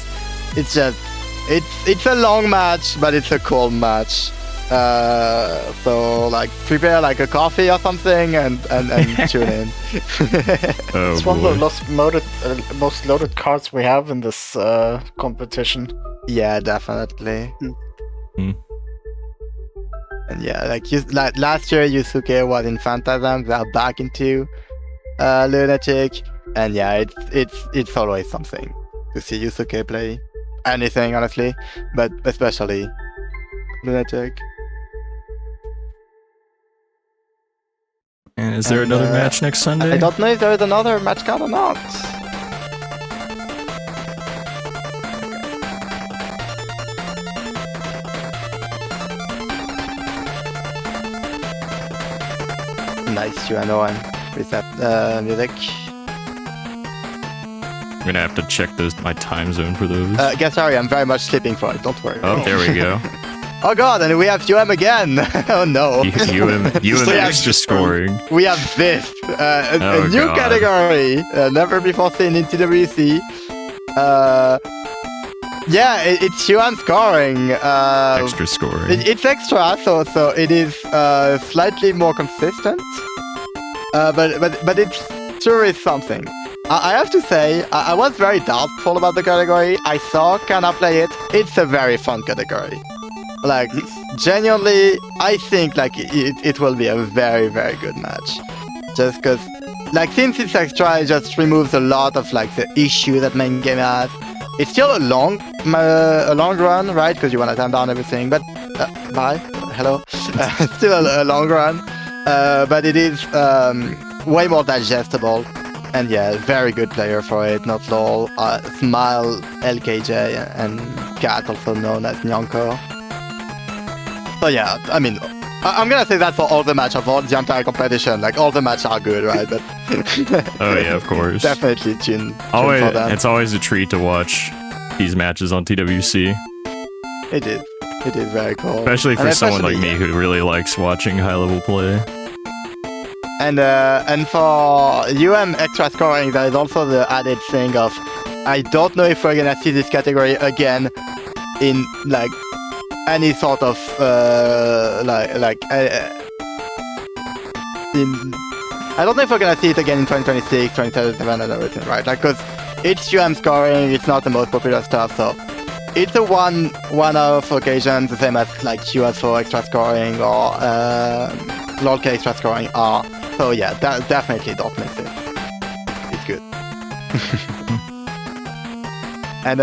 It's just, it's a long match, but it's a cool match. So like prepare like a coffee or something and tune in. Oh, it's one of the most loaded cards we have in this competition. Yeah, definitely. Mm. And yeah, like last year Yusuke was in Phantasm, they're back into Lunatic. And yeah, it's always something to see Yusuke play anything, honestly, but especially Lunatic. And is there another match next Sunday? I don't know if there is another match card or not. Nice Driferano and reset music. I'm gonna have to check my time zone for those. Sorry, I'm very much sleeping for it, don't worry. Oh, there we go. Oh god, and we have again! Oh no. UM extra scoring. We have this, a new category, never before seen in TWC. Yeah, it's UM scoring. Extra scoring. It's extra, so it is slightly more consistent. But it sure is something. I have to say, I was very doubtful about the category. I saw Kana play it. It's a very fun category. Like, genuinely, I think like it will be a very, very good match. Just because, like, since it's extra, it just removes a lot of like the issue that main game has. It's still a long run, right? Because you want to time down everything. But bye, hello. Still a long run, but it is way more digestible. And yeah, very good player for it. Not lol. Smile, LKJ, and Cat, also known as Nyanko. So yeah, I mean, I'm gonna say that for all the matches of the entire competition. Like, all the matches are good, right? But oh yeah, of course. Definitely tune for them. It's always a treat to watch these matches on TWC. It is very cool. Especially for someone like me who really likes watching high-level play. And for extra scoring, there is also the added thing of, I don't know if we're gonna see this category again in like any sort of I don't know if we're gonna see it again in 2026, 2037 and everything, right? Like, because it's scoring, it's not the most popular stuff, so it's a one-off occasion, the same as like USO extra scoring or LOLK extra scoring are. So yeah, definitely don't miss it. It's good. And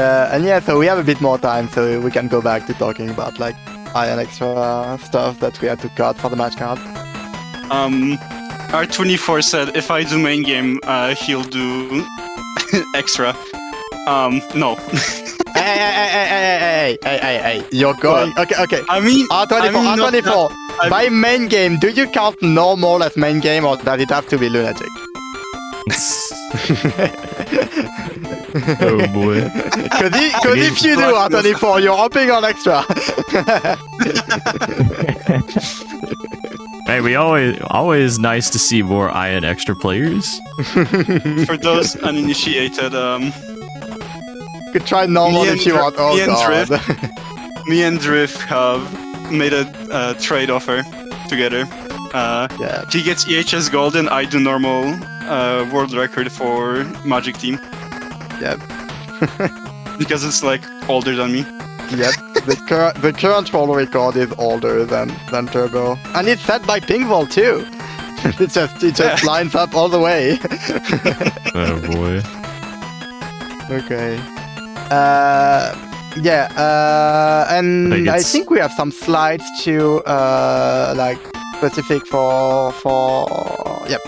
yeah, so we have a bit more time, so we can go back to talking about like Iron extra stuff that we had to cut for the match card. R24 said if I do main game, he'll do extra. No. Hey, you're going. Okay. I mean, R24. By main game, do you count normal as main game, or does it have to be Lunatic? Oh boy. Because if you do R24, you're hopping on extra. Hey, we always nice to see more Iron extra players. For those uninitiated, you could try normal if you want. Oh god. Me and Drift have made a trade offer together. Yeah. He gets EHS gold and I do normal world record for Magic Team. Yep. Because it's like older than me. Yep. The current world record is older than Turbo, and it's set by pingval too. It just lines up all the way. Oh boy. Okay. And I think we have some slides to like specific for yep.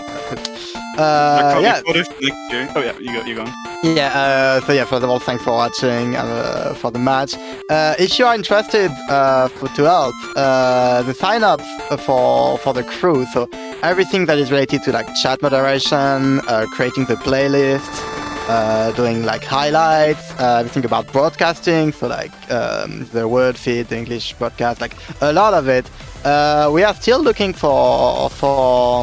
Yeah. Oh yeah, you go. Yeah. So yeah, first of all, thanks for watching for the match. If you are interested to help, the sign-ups for the crew. So everything that is related to like chat moderation, creating the playlist, doing like highlights, everything about broadcasting, so like the word feed, the English broadcast, like a lot of it. We are still looking for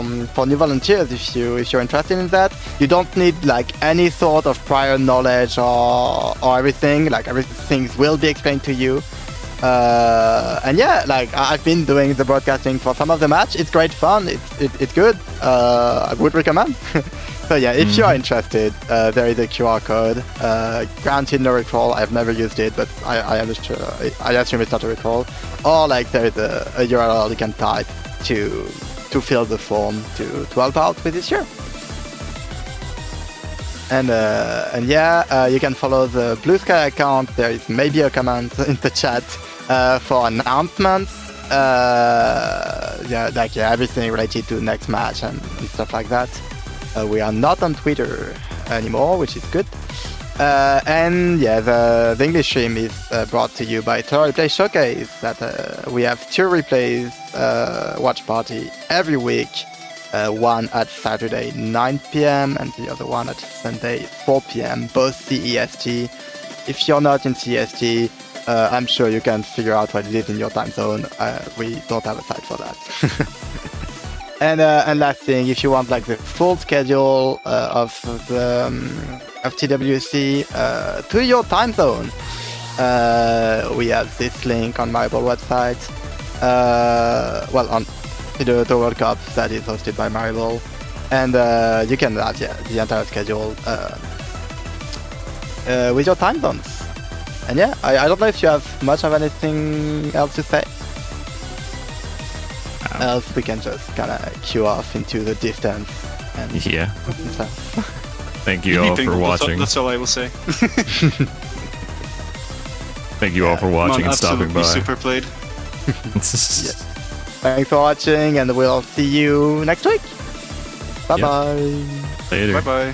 new volunteers if you're interested in that. You don't need like any sort of prior knowledge or everything. Like everything will be explained to you. And yeah, like I've been doing the broadcasting for some of the match. It's great fun. It's good. I would recommend. So yeah, if you are interested, there is a QR code. Granted, no recall. I've never used it, but I assume it's not a recall. Or like there is a URL you can type to fill the form to help out with this year. And yeah, you can follow the Blue Sky account. There is maybe a comment in the chat for announcements. Everything related to next match and stuff like that. We are not on Twitter anymore, which is good. And yeah, the English stream is brought to you by Touhou Replay Showcase. That we have 2 replays watch party every week. One at Saturday 9 p.m. and the other one at Sunday 4 p.m. Both CEST. If you're not in CEST, I'm sure you can figure out what it is in your time zone. We don't have a site for that. And last thing, if you want like the full schedule of TWC to your time zone, we have this link on my website. On the World Cup that is hosted by Maribel, and you can add the entire schedule with your time zones. And yeah, I don't know if you have much of anything else to say. Else we can just kind of queue off into the distance. And Thank you all for watching. That's all I will say. Thank you all for watching and stopping by. Super played. Yes. Thanks for watching, and we'll see you next week. Bye bye. Later. Bye bye.